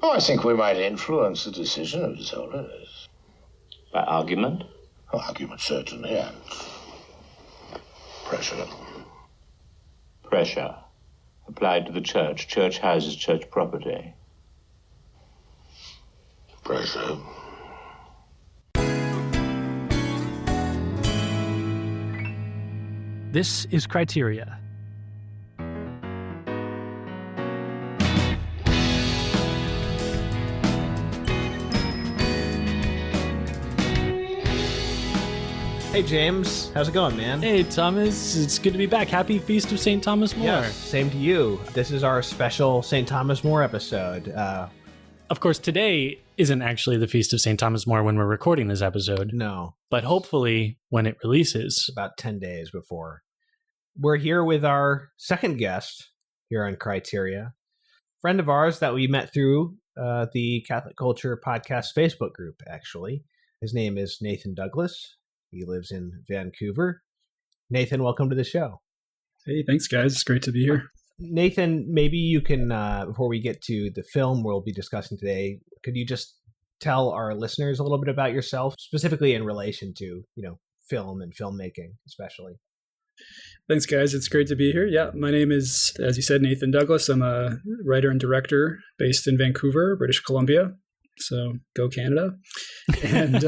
Oh, I think we might influence the decision of His Holiness. By argument? Oh, argument, certainly, and pressure. Pressure. Applied to the church. Church houses church property. Pressure. This is Criteria. Hey, James. How's it going, man? Hey, Thomas. It's good to be back. Happy Feast of St. Thomas More. Yes, same to you. This is our special St. Thomas More episode. Of course, today isn't actually the Feast of St. Thomas More when we're recording this episode. No. But hopefully when it releases. About 10 days before. We're here with our second guest here on Criteria. Friend of ours that we met through the Catholic Culture Podcast Facebook group, actually. His name is Nathan Douglas. He lives in Vancouver. Nathan, welcome to the show. Hey, thanks, guys. It's great to be here. Nathan, maybe you can, before we get to the film we'll be discussing today, could you just tell our listeners a little bit about yourself, specifically in relation to, film and filmmaking, especially? Thanks, guys. It's great to be here. Yeah, my name is, as you said, Nathan Douglas. I'm a writer and director based in Vancouver, British Columbia. So go Canada. And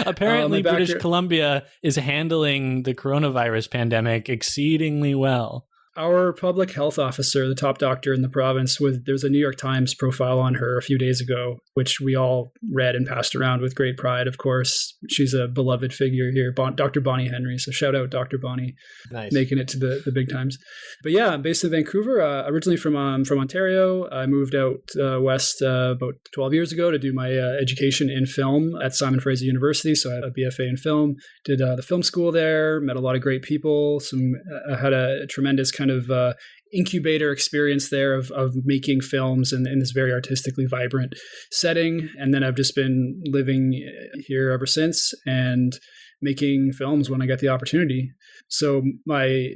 apparently British Columbia is handling the coronavirus pandemic exceedingly well. Our public health officer, the top doctor in the province, there's a New York Times profile on her a few days ago, which we all read and passed around with great pride, of course. She's a beloved figure here, Dr. Bonnie Henry. So shout out Dr. Bonnie, nice. Making it to the big times. But yeah, I'm based in Vancouver, originally from Ontario. I moved out west about 12 years ago to do my education in film at Simon Fraser University. So I had a BFA in film, did the film school there, met a lot of great people. I had a tremendous kind of incubator experience there of making films in this very artistically vibrant setting. And then I've just been living here ever since and making films when I get the opportunity. So I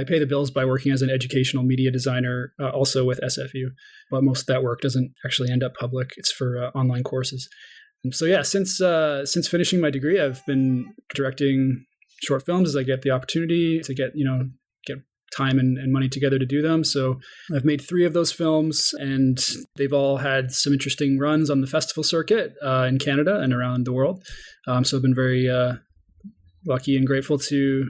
pay the bills by working as an educational media designer, also with SFU, but most of that work doesn't actually end up public. It's for online courses. And so yeah, since finishing my degree, I've been directing short films as I get the opportunity to get time and money together to do them. So I've made 3 of those films, and they've all had some interesting runs on the festival circuit in Canada and around the world. So I've been very lucky and grateful to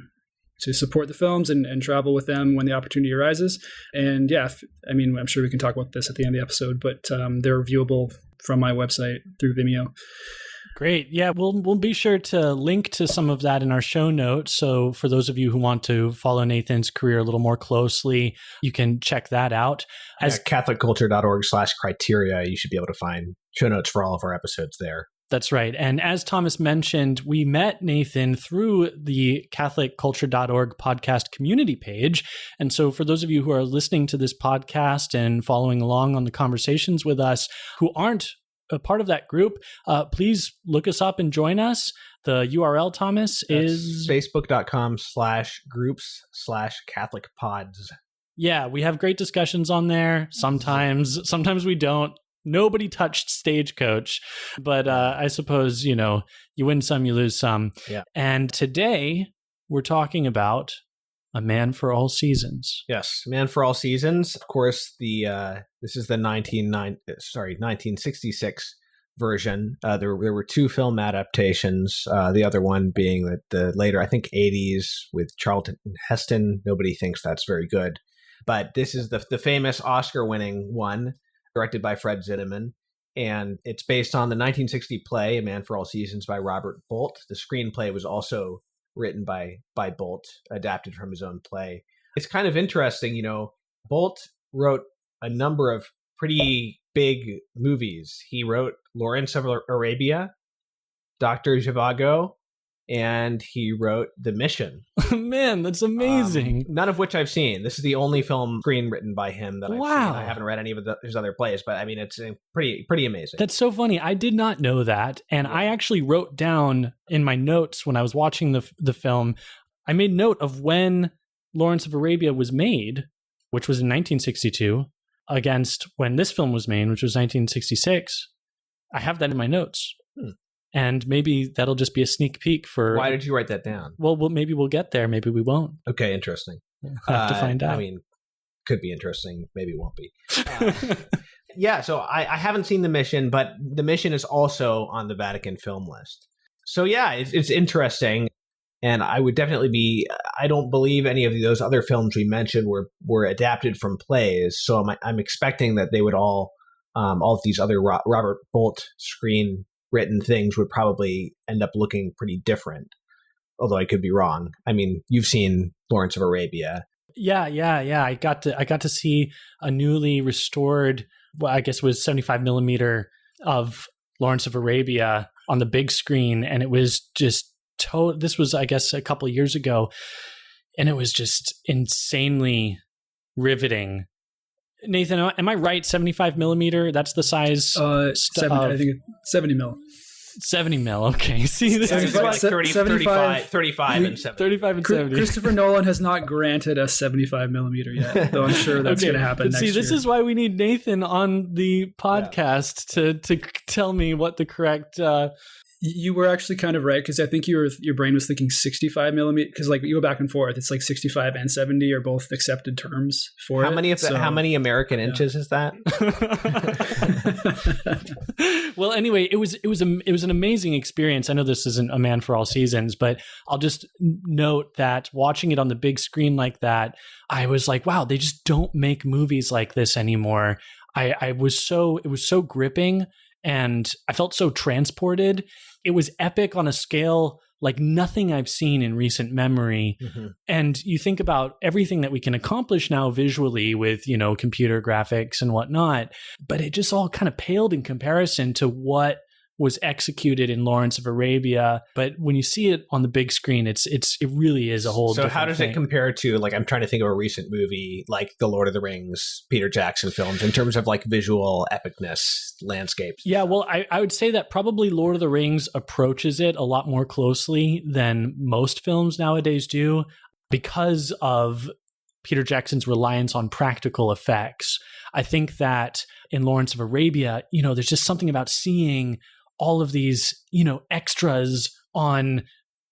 support the films and travel with them when the opportunity arises. And yeah, I'm sure we can talk about this at the end of the episode, but they're viewable from my website through Vimeo. Great. Yeah, we'll be sure to link to some of that in our show notes. So for those of you who want to follow Nathan's career a little more closely, you can check that out. At catholicculture.org/criteria, you should be able to find show notes for all of our episodes there. That's right. And as Thomas mentioned, we met Nathan through the catholicculture.org podcast community page. And so for those of you who are listening to this podcast and following along on the conversations with us who aren't a part of that group, please look us up and join us. The URL, Thomas, is facebook.com/groups/CatholicPods. Yeah, we have great discussions on there. Sometimes we don't. Nobody touched Stagecoach, but I suppose, you win some, you lose some. Yeah. And today we're talking about A Man for All Seasons. Yes, Man for All Seasons. Of course, this is the 1966 version. There were 2 film adaptations. The other one being the later, I think, 80s with Charlton Heston. Nobody thinks that's very good, but this is the famous Oscar-winning one, directed by Fred Zinnemann, and it's based on the 1960 play A Man for All Seasons by Robert Bolt. The screenplay was also written by Bolt, adapted from his own play. It's kind of interesting, Bolt wrote a number of pretty big movies. He wrote Lawrence of Arabia, Dr. Zhivago, and he wrote The Mission. Man, that's amazing. None of which I've seen. This is the only film screenwritten by him that I've seen. I haven't read any of his other plays, but it's pretty amazing. That's so funny. I did not know that. And I actually wrote down in my notes when I was watching the film, I made note of when Lawrence of Arabia was made, which was in 1962. against when this film was made, which was 1966, I have that in my notes. And maybe that'll just be a sneak peek for... Why did you write that down? Well, maybe we'll get there. Maybe we won't. Okay, interesting. We'll have to find out. I mean, could be interesting. Maybe it won't be. Yeah, so I haven't seen The Mission, but The Mission is also on the Vatican film list. So yeah, it's interesting. And I would definitely be... I don't believe any of those other films we mentioned were adapted from plays. So I'm expecting that they would all of these other Robert Bolt screen-written things would probably end up looking pretty different. Although I could be wrong. I mean, you've seen Lawrence of Arabia. Yeah. I got to see a newly restored, well, I guess it was 75 millimeter of Lawrence of Arabia on the big screen, and it was just this was, I guess, a couple of years ago, and it was just insanely riveting. Nathan, am I right? 75 millimeter? That's the size. 70, I think 70 mil. 70 mil. Okay. See, this is like 35 and 70. 35 and 70. Christopher Nolan has not granted us 75 millimeter yet, though I'm sure that's going to happen next year. This is why we need Nathan on the podcast to tell me what the correct... You were actually kind of right, because I think your brain was thinking 65 millimeter, because like you go back and forth. It's like 65 and 70 are both accepted terms for how many American inches is that? Well, anyway, it was an amazing experience. I know this isn't A Man for All Seasons, but I'll just note that watching it on the big screen like that, I was like, wow, they just don't make movies like this anymore. It was so gripping. And I felt so transported. It was epic on a scale like nothing I've seen in recent memory. Mm-hmm. And you think about everything that we can accomplish now visually with, computer graphics and whatnot, but it just all kind of paled in comparison to what was executed in Lawrence of Arabia. But when you see it on the big screen, it really is a whole different how does thing. It compare to, like, I'm trying to think of a recent movie like the Lord of the Rings, Peter Jackson films, in terms of like visual epicness, landscapes? Yeah, well, I would say that probably Lord of the Rings approaches it a lot more closely than most films nowadays do, because of Peter Jackson's reliance on practical effects. I think that in Lawrence of Arabia, there's just something about seeing all of these, extras on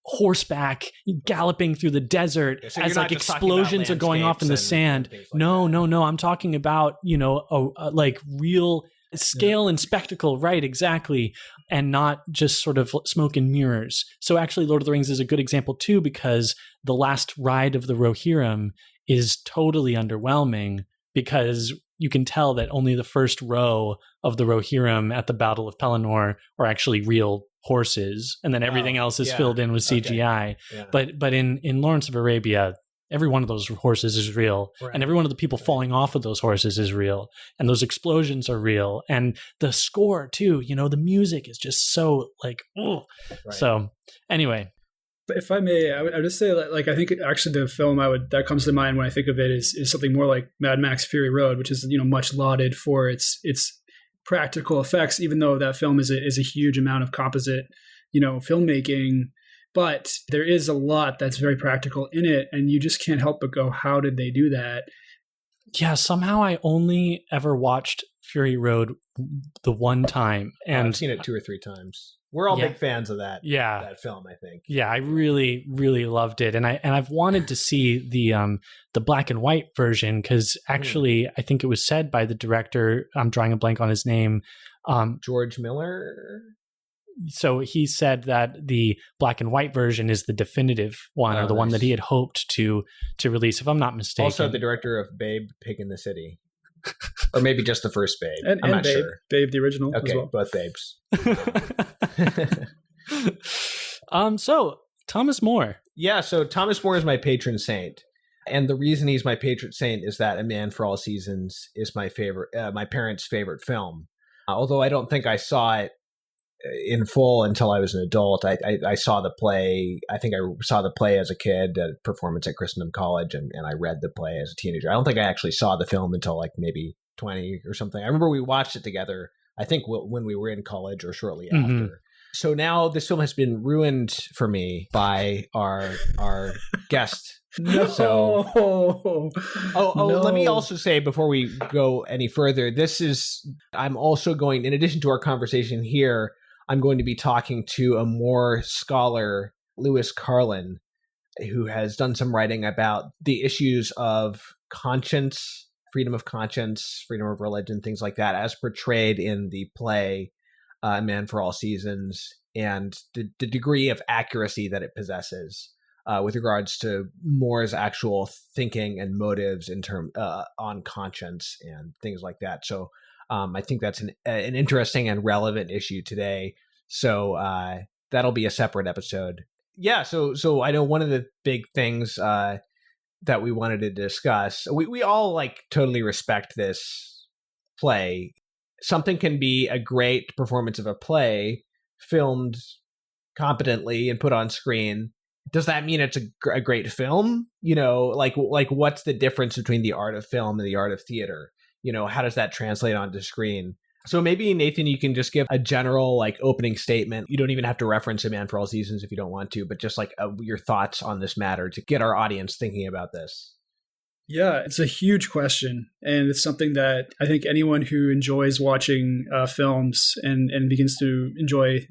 horseback galloping through the desert as like explosions are going off in the sand. No. I'm talking about, like real scale and spectacle. Right. Exactly. And not just sort of smoke and mirrors. So actually Lord of the Rings is a good example too, because the last ride of the Rohirrim is totally underwhelming, because you can tell that only the first row of the Rohirrim at the Battle of Pelennor are actually real horses, and then everything else is filled in with CGI. Okay. Yeah. But in Lawrence of Arabia, every one of those horses is real, right. And every one of the people falling off of those horses is real, and those explosions are real, and the score too. The music is just so like, oh. Right. So anyway. But if I may, I would just say that, like, I think actually the film that comes to mind when I think of it is something more like Mad Max Fury Road, which is much lauded for its practical effects, even though that film is a huge amount of composite filmmaking. But there is a lot that's very practical in it, and you just can't help but go, how did they do that? Yeah, somehow I only ever watched Fury Road the one time, and I've seen it 2 or 3 times. We're all big fans of that film, I think. Yeah, I really, really loved it. And I've wanted to see the black and white version, because actually I think it was said by the director, I'm drawing a blank on his name. George Miller? So he said that the black and white version is the definitive one, or the one that he had hoped to release, if I'm not mistaken. Also the director of Babe, Pig in the City. Or maybe just the first Babe. I'm not Babe, sure. Babe, the original. Okay, as well. Both Babes. So Thomas More. Yeah, so Thomas More is my patron saint. And the reason he's my patron saint is that A Man for All Seasons is my favorite, my parents' favorite film. Although I don't think I saw it in full until I was an adult. I saw the play. I think I saw the play as a kid, a performance at Christendom College, and I read the play as a teenager. I don't think I actually saw the film until like maybe 20 or something. I remember we watched it together, I think when we were in college or shortly after. So now this film has been ruined for me by our guest. No. So, No. let me also say before we go any further, I'm also going, in addition to our conversation here, I'm going to be talking to a more scholar, Lewis Carlin, who has done some writing about the issues of conscience, freedom of conscience, freedom of religion, things like that, as portrayed in the play Man for All Seasons, and the degree of accuracy that it possesses with regards to Moore's actual thinking and motives on conscience and things like that. So I think that's an interesting and relevant issue today. So that'll be a separate episode. Yeah. So I know one of the big things that we wanted to discuss. We all like totally respect this play. Something can be a great performance of a play filmed competently and put on screen. Does that mean it's a great film? Like what's the difference between the art of film and the art of theater? How does that translate onto screen? So maybe, Nathan, you can just give a general opening statement. You don't even have to reference A Man for All Seasons if you don't want to, but just your thoughts on this matter to get our audience thinking about this. Yeah, it's a huge question. And it's something that I think anyone who enjoys watching films and begins to enjoy,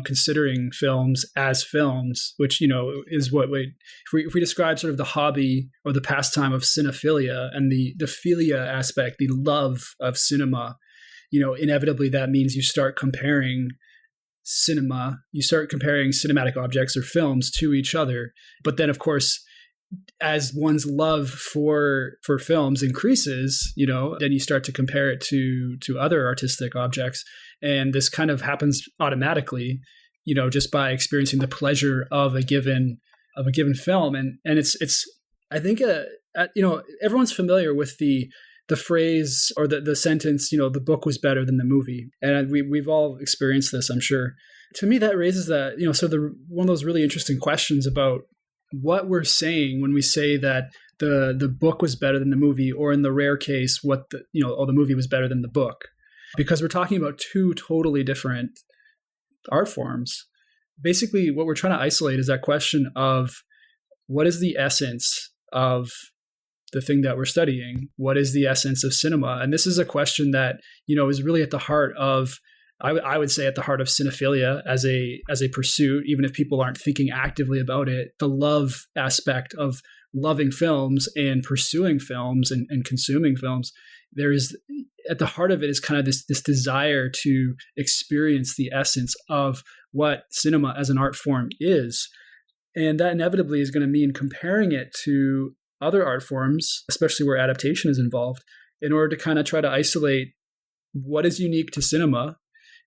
considering films as films, which, is what if we describe sort of the hobby or the pastime of cinephilia and the philia aspect, the love of cinema, inevitably that means you start comparing cinematic objects or films to each other. But then, of course, as one's love for films increases, then you start to compare it to other artistic objects. And this kind of happens automatically, just by experiencing the pleasure of a given film. And it's I think, everyone's familiar with the phrase or the sentence, the book was better than the movie. And we've all experienced this, I'm sure. To me, that raises that, one of those really interesting questions about what we're saying when we say that the book was better than the movie, or in the rare case, the movie was better than the book, because we're talking about two totally different art forms. Basically, what we're trying to isolate is that question of what is the essence of the thing that we're studying? What is the essence of cinema? And this is a question that, is really at the heart of, I would say, at the heart of cinephilia as a pursuit, even if people aren't thinking actively about it. The love aspect of loving films and pursuing films and consuming films, there is, at the heart of it is kind of this desire to experience the essence of what cinema as an art form is. And that inevitably is going to mean comparing it to other art forms, especially where adaptation is involved, in order to kind of try to isolate what is unique to cinema.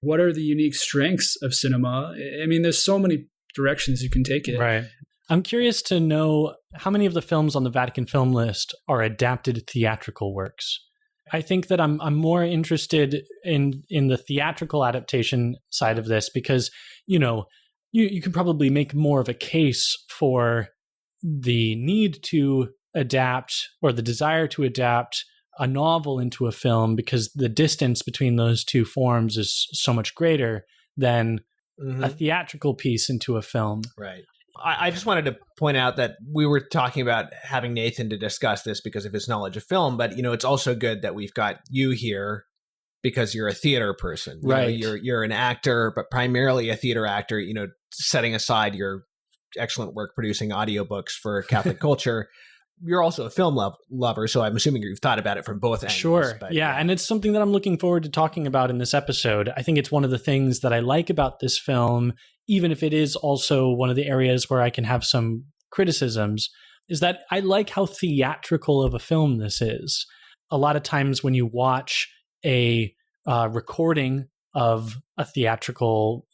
What are the unique strengths of cinema? I mean, there's so many directions you can take it. Right. I'm curious to know how many of the films on the Vatican Film List are adapted theatrical works. I think that I'm more interested in the theatrical adaptation side of this because, you can probably make more of a case for the need to adapt or the desire to adapt a novel into a film because the distance between those two forms is so much greater than a theatrical piece into a film. Right. I just wanted to point out that we were talking about having Nathan to discuss this because of his knowledge of film, but it's also good that we've got you here because you're a theater person. Right. You're an actor, but primarily a theater actor, setting aside your excellent work producing audiobooks for Catholic culture. You're also a film lover, so I'm assuming you've thought about it from both angles. Sure. But, yeah, and it's something that I'm looking forward to talking about in this episode. I think it's one of the things that I like about this film, even if it is also one of the areas where I can have some criticisms, is that I like how theatrical of a film this is. A lot of times when you watch a recording of a theatrical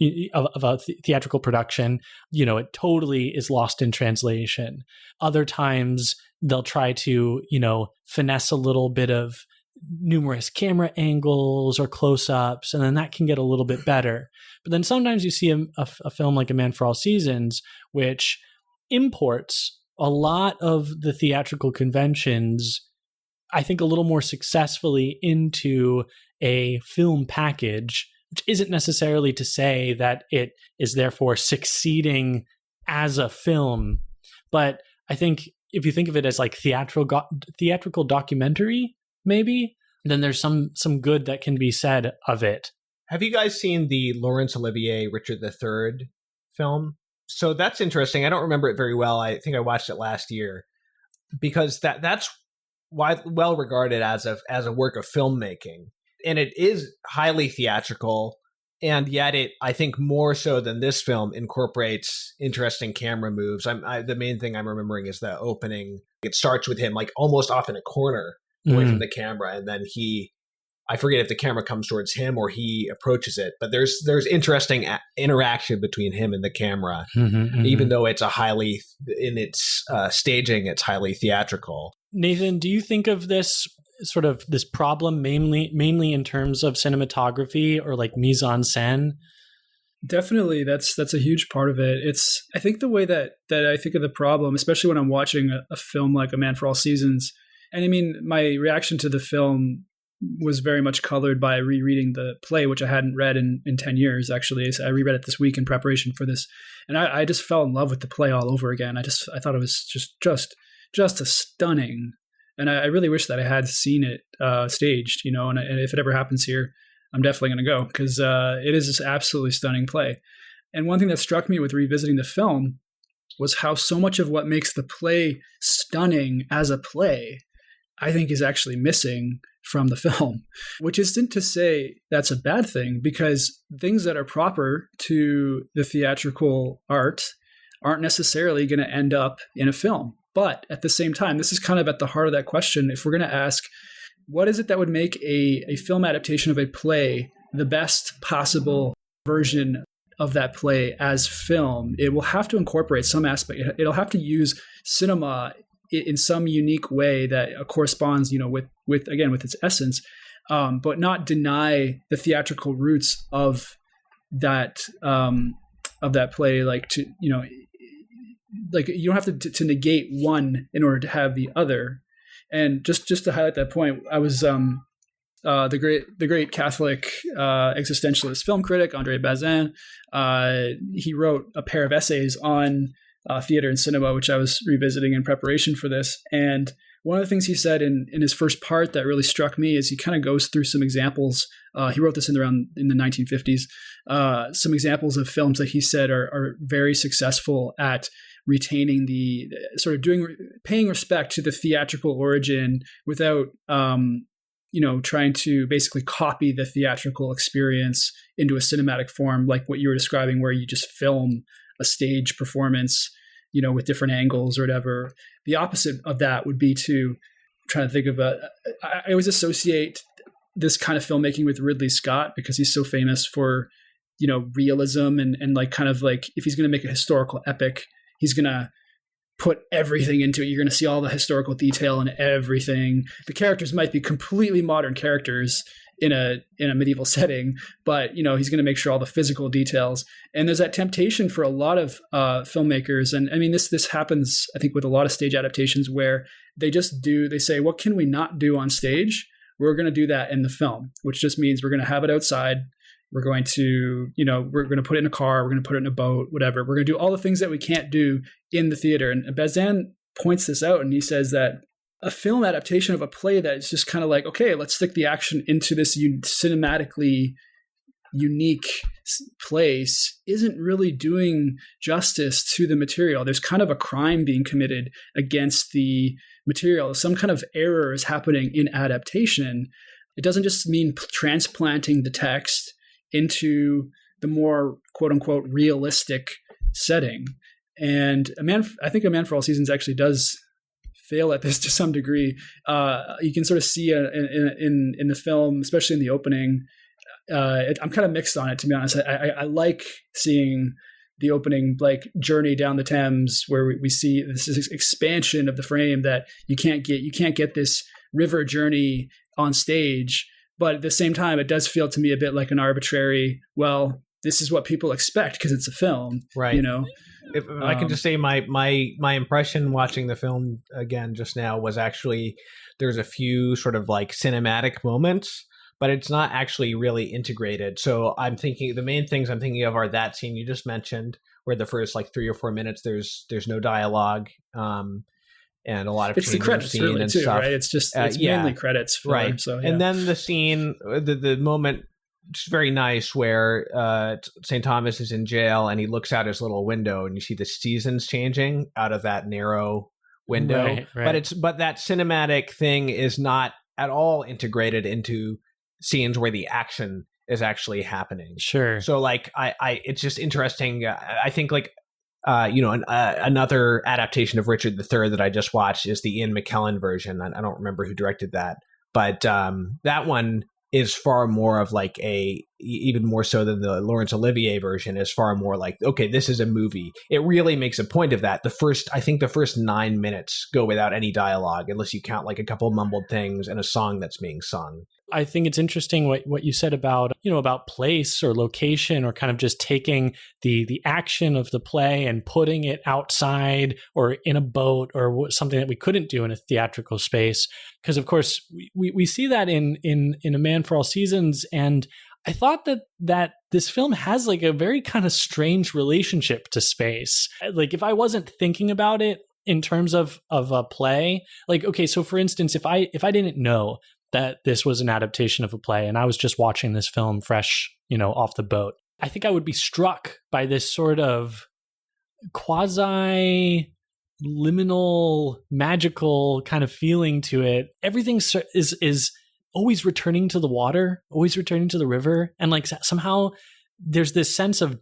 production, it totally is lost in translation. Other times they'll try to, finesse a little bit of numerous camera angles or close-ups, and then that can get a little bit better. But then sometimes you see a film like A Man for All Seasons, which imports a lot of the theatrical conventions, I think, a little more successfully into a film package which isn't necessarily to say that it is therefore succeeding as a film. But I think if you think of it as like theatrical documentary, maybe, then there's some good that can be said of it. Have you guys seen the Laurence Olivier Richard III film? So that's interesting. I don't remember it very well. I think I watched it last year because that's well regarded as a work of filmmaking, and it is highly theatrical. And yet it, I think more so than this film, incorporates interesting camera moves. The main thing I'm remembering is the opening. It starts with him like almost off in a corner away from the camera. And then I forget if the camera comes towards him or he approaches it. But there's interesting interaction between him and the camera, even though it's in its staging, it's highly theatrical. Nathan, do you think of this problem mainly in terms of cinematography or like mise en scène? Definitely, that's a huge part of it. I think the way that I think of the problem, especially when I'm watching a film like A Man for All Seasons, and I mean, my reaction to the film was very much colored by rereading the play, which I hadn't read in 10 years, actually. So I reread it this week in preparation for this. And I just fell in love with the play all over again. I thought it was just a stunning. And I really wish that I had seen it staged, and if it ever happens here, I'm definitely going to go because it is this absolutely stunning play. And one thing that struck me with revisiting the film was how so much of what makes the play stunning as a play, I think, is actually missing from the film, which isn't to say that's a bad thing, because things that are proper to the theatrical art aren't necessarily going to end up in a film. But at the same time, this is kind of at the heart of that question. If we're going to ask, what is it that would make a film adaptation of a play the best possible version of that play as film? It will have to incorporate some aspect. It'll have to use cinema in some unique way that corresponds, with its essence, but not deny the theatrical roots of that play. Like you don't have to negate one in order to have the other. And just to highlight that point, I was the great Catholic existentialist film critic Andre Bazin. He wrote a pair of essays on theater and cinema, which I was revisiting in preparation for this. And one of the things he said in his first part that really struck me is he kind of goes through some examples. He wrote this in the 1950s. Some examples of films that he said are very successful at retaining the sort of paying respect to the theatrical origin without, trying to basically copy the theatrical experience into a cinematic form, like what you were describing, where you just film a stage performance, with different angles or whatever. The opposite of that would be to try to think of I always associate this kind of filmmaking with Ridley Scott because he's so famous for, realism and like kind of like if he's going to make a historical epic, he's going to put everything into it. You're going to see all the historical detail and everything. The characters might be completely modern characters in a medieval setting, but he's going to make sure all the physical details. And there's that temptation for a lot of filmmakers, and I mean this happens I think with a lot of stage adaptations where they say, what can we not do on stage? We're going to do that in the film, which just means we're going to have it outside. We're going to, we're going to put it in a car. We're going to put it in a boat, whatever. We're going to do all the things that we can't do in the theater. And Bazin points this out, and he says that a film adaptation of a play that is just kind of like, okay, let's stick the action into this cinematically unique place isn't really doing justice to the material. There's kind of a crime being committed against the material. Some kind of error is happening in adaptation. It doesn't just mean transplanting the text into the more quote unquote realistic setting. And I think A Man for All Seasons actually does fail at this to some degree. You can sort of see in the film, especially in the opening. I'm kind of mixed on it, to be honest. I like seeing the opening like journey down the Thames, where we see this expansion of the frame that you can't get this river journey on stage. But at the same time, it does feel to me a bit like an arbitrary, well, this is what people expect because it's a film, right? If I can just say my impression watching the film again just now was actually there's a few sort of like cinematic moments, but it's not actually really integrated. So I'm thinking the main things I'm thinking of are that scene you just mentioned, where the first like 3 or 4 minutes there's no dialogue, and a lot of it's the changing credits scene really and too, stuff. right? It's just it's mainly credits, right? So and then the scene, the moment. It's very nice where St. Thomas is in jail and he looks out his little window and you see the seasons changing out of that narrow window. Right. But that cinematic thing is not at all integrated into scenes where the action is actually happening. Sure. So like it's just interesting. I think like another adaptation of Richard III that I just watched is the Ian McKellen version. I don't remember who directed that, but that one is far more of like even more so than the Laurence Olivier version, is far more like, okay, this is a movie. It really makes a point of that. I think the first 9 minutes go without any dialogue, unless you count like a couple mumbled things and a song that's being sung. I think it's interesting what you said about place or location, or kind of just taking the action of the play and putting it outside or in a boat or something that we couldn't do in a theatrical space. Because of course we see that in A Man for All Seasons, and I thought that this film has like a very kind of strange relationship to space. Like if I wasn't thinking about it in terms of a play, like, okay, so for instance, if I didn't know that this was an adaptation of a play and I was just watching this film fresh, off the boat, I think I would be struck by this sort of quasi liminal, magical kind of feeling to it. Everything is always returning to the water, always returning to the river. And like somehow there's this sense of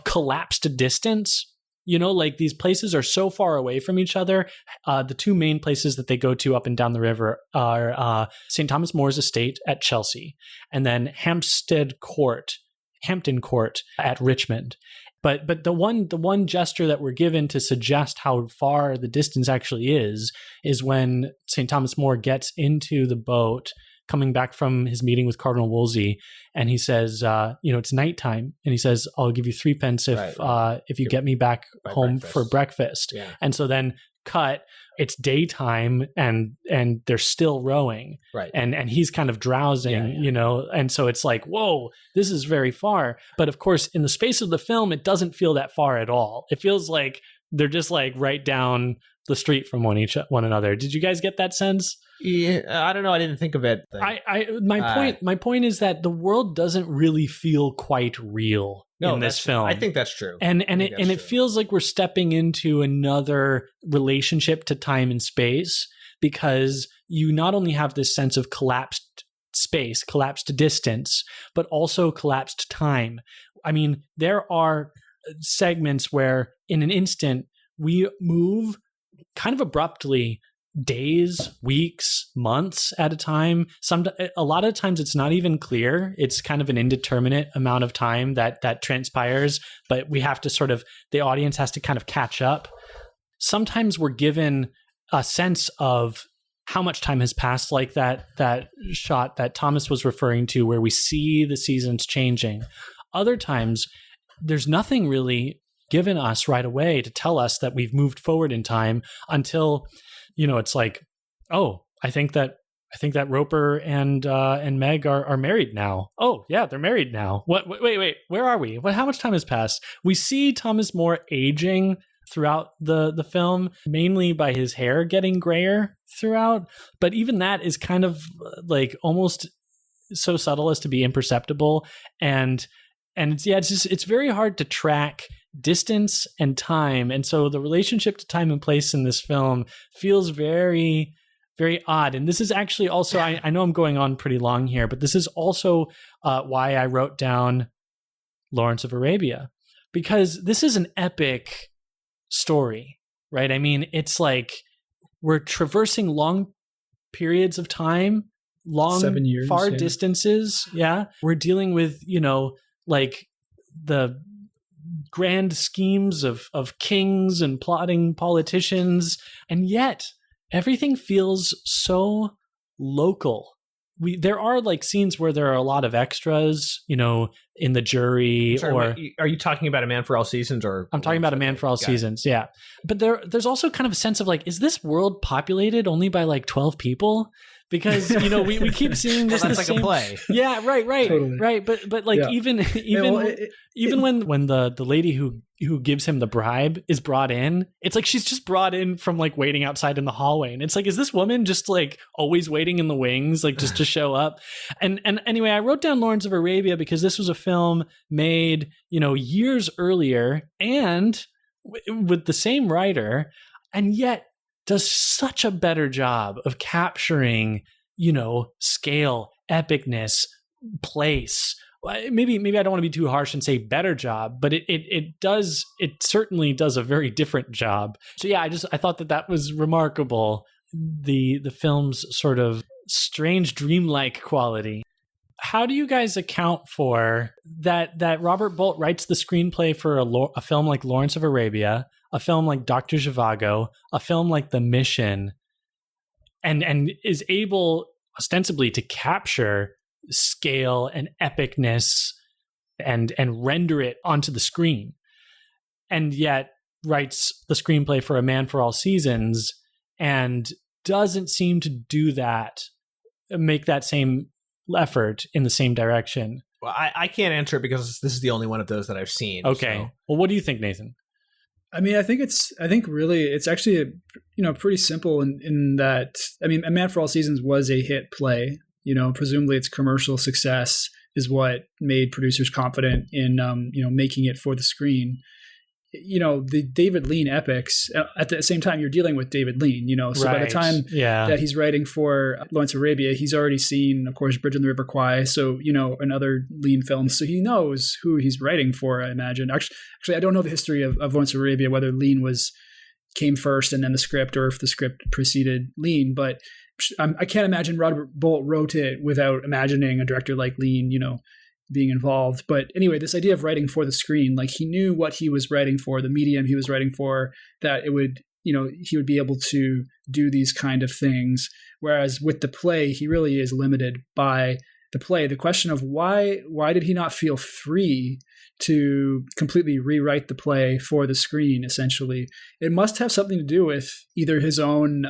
collapsed distance. Like these places are so far away from each other. The two main places that they go to up and down the river are St. Thomas More's estate at Chelsea, and then Hampton Court at Richmond. But the one gesture that we're given to suggest how far the distance actually is when St. Thomas More gets into the boat coming back from his meeting with Cardinal Wolsey, and he says, it's nighttime, and he says, I'll give you 3 pence if you get me back home for breakfast. Yeah. And so then cut, it's daytime and they're still rowing. Right. And he's kind of drowsing, and so it's like, whoa, this is very far. But of course, in the space of the film, it doesn't feel that far at all. It feels like they're just like right down the street from one another. Did you guys get that sense? Yeah, I don't know. I didn't think of it. My point is that the world doesn't really feel quite real in this film. I think that's true. And it feels like we're stepping into another relationship to time and space, because you not only have this sense of collapsed space, collapsed distance, but also collapsed time. I mean, there are segments where in an instant we move kind of abruptly, days, weeks, months at a time. A lot of times it's not even clear. It's kind of an indeterminate amount of time that transpires, but we have to the audience has to kind of catch up. Sometimes we're given a sense of how much time has passed, like that shot that Thomas was referring to where we see the seasons changing. Other times there's nothing really given us right away to tell us that we've moved forward in time until it's like, oh, I think that Roper and Meg are married now. Oh yeah, they're married now. What? Wait, where are we? How much time has passed? We see Thomas More aging throughout the film, mainly by his hair getting grayer throughout. But even that is kind of like almost so subtle as to be imperceptible. And it's very hard to track distance and time. And so the relationship to time and place in this film feels very, very odd. And this is actually also, I know I'm going on pretty long here, but this is also why I wrote down Lawrence of Arabia, because this is an epic story, right? I mean, it's like we're traversing long periods of time, 7 years, far distances. Yeah. We're dealing with, like the grand schemes of kings and plotting politicians, and yet everything feels so local. There are like scenes where there are a lot of extras, in the jury. Are you talking about A Man for All Seasons, or I'm talking about A Man for All Seasons? Yeah, but there's also kind of a sense of like, is this world populated only by like 12 people? because we keep seeing this. Well, that's like a play. Yeah, right, Totally. right. But like even when the lady who gives him the bribe is brought in, it's like she's just brought in from like waiting outside in the hallway, and it's like, is this woman just like always waiting in the wings, like just to show up? And anyway, I wrote down Lawrence of Arabia because this was a film made years earlier and with the same writer, and yet does such a better job of capturing scale, epicness, place. Maybe I don't want to be too harsh and say better job, but it certainly does a very different job. So yeah, I thought that was remarkable, the film's sort of strange dreamlike quality. How do you guys account for that Robert Bolt writes the screenplay for a film like Lawrence of Arabia, a film like Dr. Zhivago, a film like The Mission, and is able ostensibly to capture scale and epicness and render it onto the screen, and yet writes the screenplay for A Man for All Seasons and doesn't seem to do that, make that same effort in the same direction? Well, I can't answer it because this is the only one of those that I've seen. Okay. So. Well, what do you think, Nathan? I mean, I think really it's actually pretty simple in that, I mean, A Man for All Seasons was a hit play. Presumably its commercial success is what made producers confident in making it for the screen. The David Lean epics, at the same time, you're dealing with David Lean, so by the time that he's writing for Lawrence of Arabia, he's already seen, of course, Bridge on the River Kwai, so, and other Lean films. So he knows who he's writing for, I imagine. Actually, I don't know the history of Lawrence of Arabia, whether Lean came first and then the script, or if the script preceded Lean, but I can't imagine Robert Bolt wrote it without imagining a director like Lean, being involved. But anyway, this idea of writing for the screen, like he knew what he was writing for, the medium he was writing for, that it would, he would be able to do these kind of things. Whereas with the play, he really is limited by the play. The question of why did he not feel free to completely rewrite the play for the screen, essentially? It must have something to do with either his own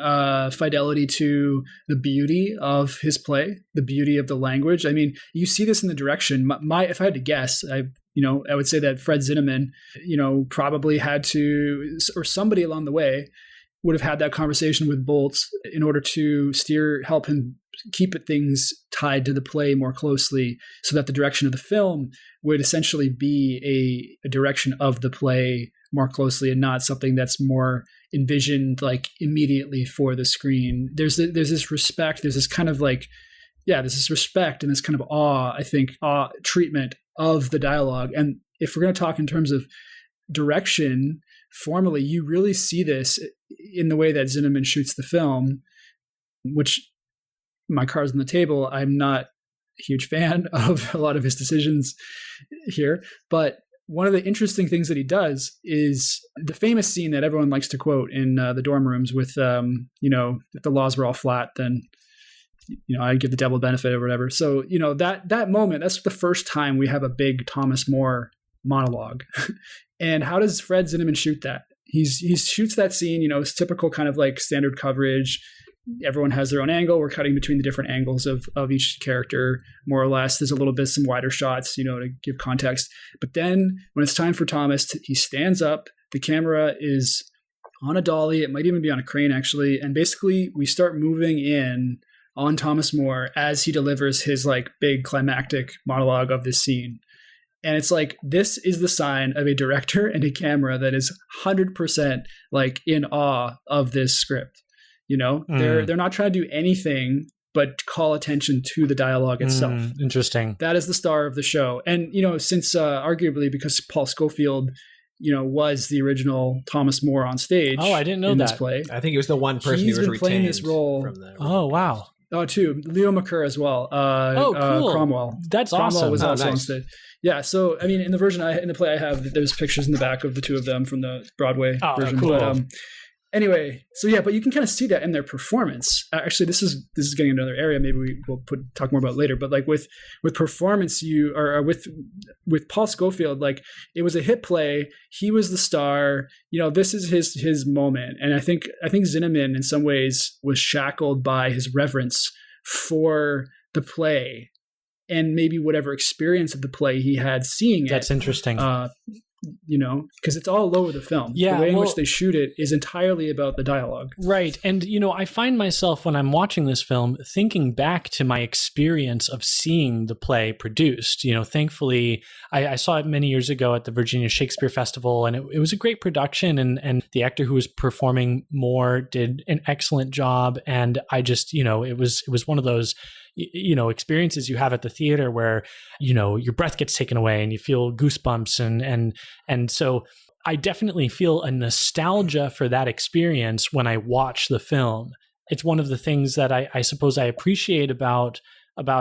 fidelity to the beauty of his play, the beauty of the language. I mean, you see this in the direction. If I had to guess, I would say that Fred Zinnemann, probably had to, or somebody along the way would have had that conversation with Bolt in order to help him keep things tied to the play more closely, so that the direction of the film would essentially be a direction of the play more closely, and not something that's more envisioned like immediately for the screen. There's this respect, there's this kind of like, there's this respect and this kind of awe treatment of the dialogue. And if we're going to talk in terms of direction, formally, you really see this in the way that Zinnemann shoots the film, which, my cards on the table, I'm not a huge fan of a lot of his decisions here. But one of the interesting things that he does is the famous scene that everyone likes to quote in the dorm rooms with, if the laws were all flat, then, I'd give the devil a benefit or whatever. So, that moment, that's the first time we have a big Thomas More monologue. And how does Fred Zinnemann shoot that? He shoots that scene, it's typical kind of like standard coverage. Everyone has their own angle. We're cutting between the different angles of each character, more or less. There's a little bit, some wider shots, to give context. But then when it's time for Thomas, he stands up. The camera is on a dolly. It might even be on a crane, actually. And basically, we start moving in on Thomas More as he delivers his like big climactic monologue of this scene. And it's like, this is the sign of a director and a camera that is 100% like in awe of this script. They're not trying to do anything but call attention to the dialogue itself. Interesting. That is the star of the show. And, since arguably because Paul Scofield, was the original Thomas More on stage. Oh, I didn't know this that. play. I think he was the one person He's who was been playing retained this role. From the Oh, wow. Oh, too. Leo McCurr as well. Cool. Cromwell. That's Cromwell awesome. was also nice. on stage. Yeah. So, I mean, in the play I have, there's pictures in the back of the two of them from the Broadway version. Cool. But, anyway, so yeah, but you can kind of see that in their performance. Actually, this is getting into another area. Maybe we'll talk more about later. But like with performance, with Paul Scofield, like it was a hit play. He was the star. This is his moment. And I think Zinnemann in some ways was shackled by his reverence for the play and maybe whatever experience of the play he had seeing it. That's interesting. Because it's all over the film. Yeah, the way in which they shoot it is entirely about the dialogue. Right. And, I find myself when I'm watching this film thinking back to my experience of seeing the play produced. Thankfully, I saw it many years ago at the Virginia Shakespeare Festival, and it was a great production, and the actor who was performing Moore did an excellent job. And I just, it was one of those experiences you have at the theater where, your breath gets taken away and you feel goosebumps. And so I definitely feel a nostalgia for that experience when I watch the film. It's one of the things that I suppose I appreciate about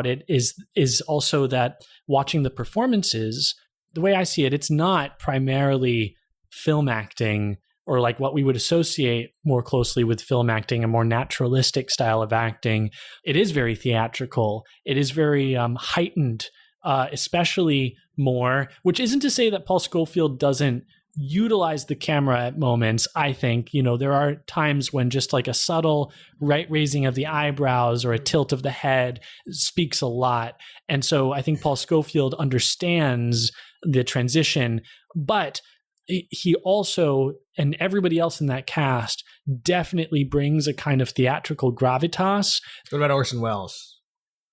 it is also that watching the performances, the way I see it, it's not primarily film acting or like what we would associate more closely with film acting, a more naturalistic style of acting. It is very theatrical. It is very heightened, especially Moore, which isn't to say that Paul Scofield doesn't utilize the camera at moments. I think, there are times when just like a subtle right raising of the eyebrows or a tilt of the head speaks a lot. And so I think Paul Scofield understands the transition, but he also, and everybody else in that cast, definitely brings a kind of theatrical gravitas. What about Orson Welles?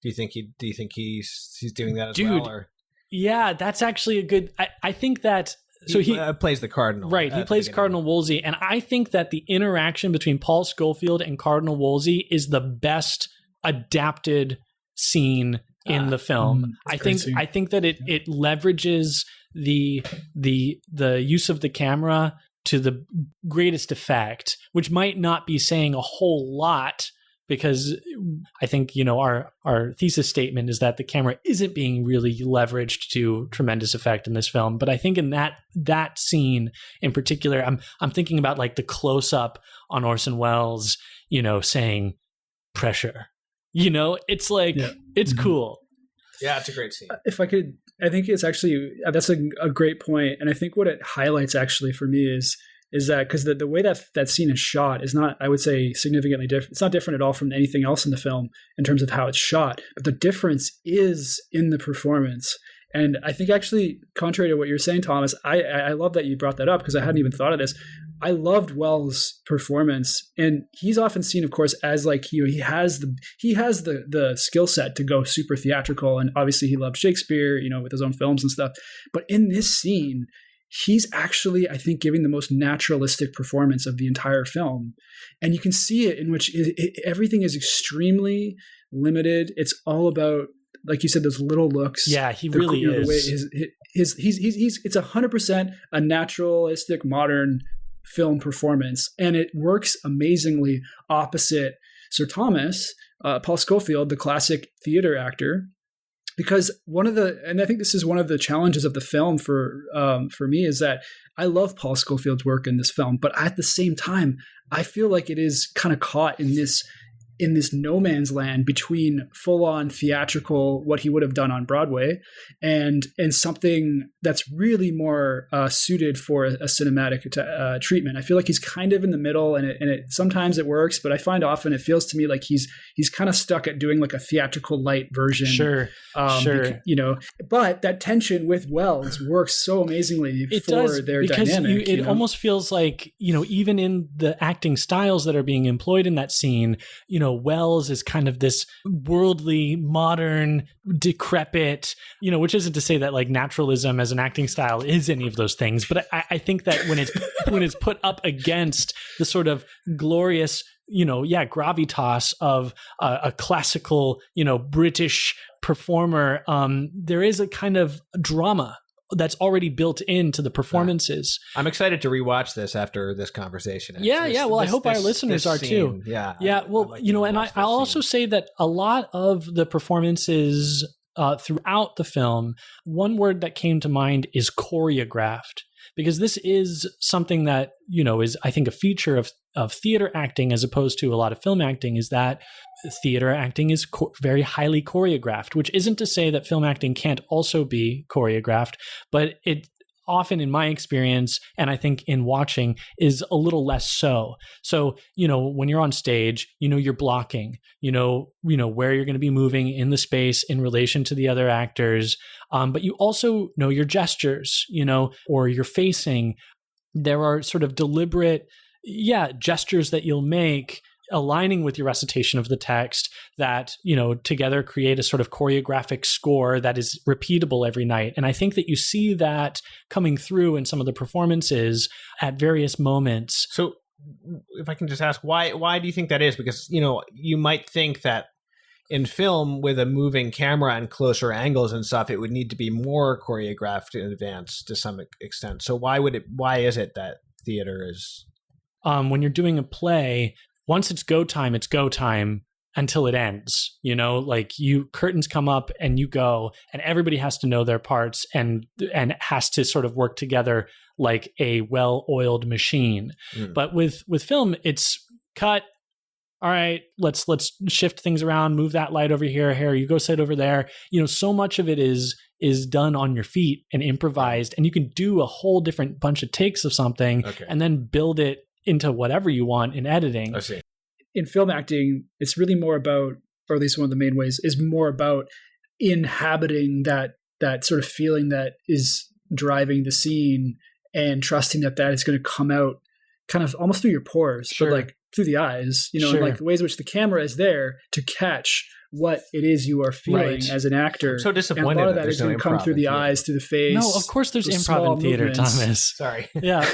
Do you think he's doing that as well? Or? Yeah, that's actually a good. I think that. So he plays the Cardinal. Right, he plays Cardinal Wolsey. And I think that the interaction between Paul Scofield and Cardinal Wolsey is the best adapted scene in the film. I think that it leverages the use of the camera to the greatest effect, which might not be saying a whole lot, because I think, our thesis statement is that the camera isn't being really leveraged to tremendous effect in this film. But I think in that scene in particular, I'm thinking about like the close up on Orson Welles, saying pressure. It's like, it's cool. Yeah, it's a great scene. If I could, I think it's actually, that's a great point. And I think what it highlights actually for me is that, because the way that scene is shot is not, I would say, significantly different. It's not different at all from anything else in the film in terms of how it's shot. But the difference is in the performance. And I think actually, contrary to what you're saying, Thomas, I love that you brought that up, because I hadn't even thought of this. I loved Wells' performance, and he's often seen, of course, as like he has the skill set to go super theatrical, and obviously he loved Shakespeare, with his own films and stuff. But in this scene, he's actually, I think, giving the most naturalistic performance of the entire film, and you can see it in which everything is extremely limited. It's all about, like you said, those little looks. Yeah, he really is. The way it's 100% a naturalistic modern film performance, and it works amazingly opposite Sir Thomas, Paul Scofield, the classic theater actor, because and I think this is one of the challenges of the film for me, is that I love Paul Scofield's work in this film, but at the same time, I feel like it is kind of caught in this no man's land between full-on theatrical, what he would have done on Broadway, and something that's really more suited for a cinematic treatment. I feel like he's kind of in the middle, and it sometimes it works, but I find often it feels to me like he's kind of stuck at doing like a theatrical light version. Sure. But that tension with Wells works so amazingly their dynamic. It almost feels like, even in the acting styles that are being employed in that scene, Wells is kind of this worldly, modern, decrepit, which isn't to say that like naturalism as an acting style is any of those things. But I think that when it's put up against the sort of glorious, gravitas of a classical, British performer, there is a kind of drama that's already built into the performances. I'm excited to rewatch this after this conversation. Well, I hope our listeners are too. Yeah. Well, and I'll also say that a lot of the performances throughout the film, one word that came to mind is choreographed, because this is something that, is, I think, a feature of theater acting as opposed to a lot of film acting, is that theater acting is very highly choreographed, which isn't to say that film acting can't also be choreographed, but often in my experience, and I think in watching, is a little less so. So, when you're on stage, you're blocking, where you're going to be moving in the space in relation to the other actors. But you also know your gestures, or your facing. There are sort of deliberate, gestures that you'll make aligning with your recitation of the text that, together create a sort of choreographic score that is repeatable every night. And I think that you see that coming through in some of the performances at various moments. So if I can just ask, why do you think that is? Because, you might think that in film with a moving camera and closer angles and stuff, it would need to be more choreographed in advance to some extent. So why is it that theater is... When you're doing a play, once it's go time until it ends, curtains come up and you go, and everybody has to know their parts and has to sort of work together like a well-oiled machine. But with film, it's cut. All right, let's shift things around, move that light over here, you go sit over there. So much of it is done on your feet and improvised, and you can do a whole different bunch of takes of something and then build it into whatever you want in editing. I see. In film acting, it's really more about, or at least one of the main ways, is more about inhabiting that sort of feeling that is driving the scene and trusting that is going to come out kind of almost through your pores, but like through the eyes, and like the ways in which the camera is there to catch what it is you are feeling as an actor. I'm so disappointed. And a lot of that is going to come through the eyes, through the face. No, of course there's improv in theater, Thomas. Sorry. Yeah.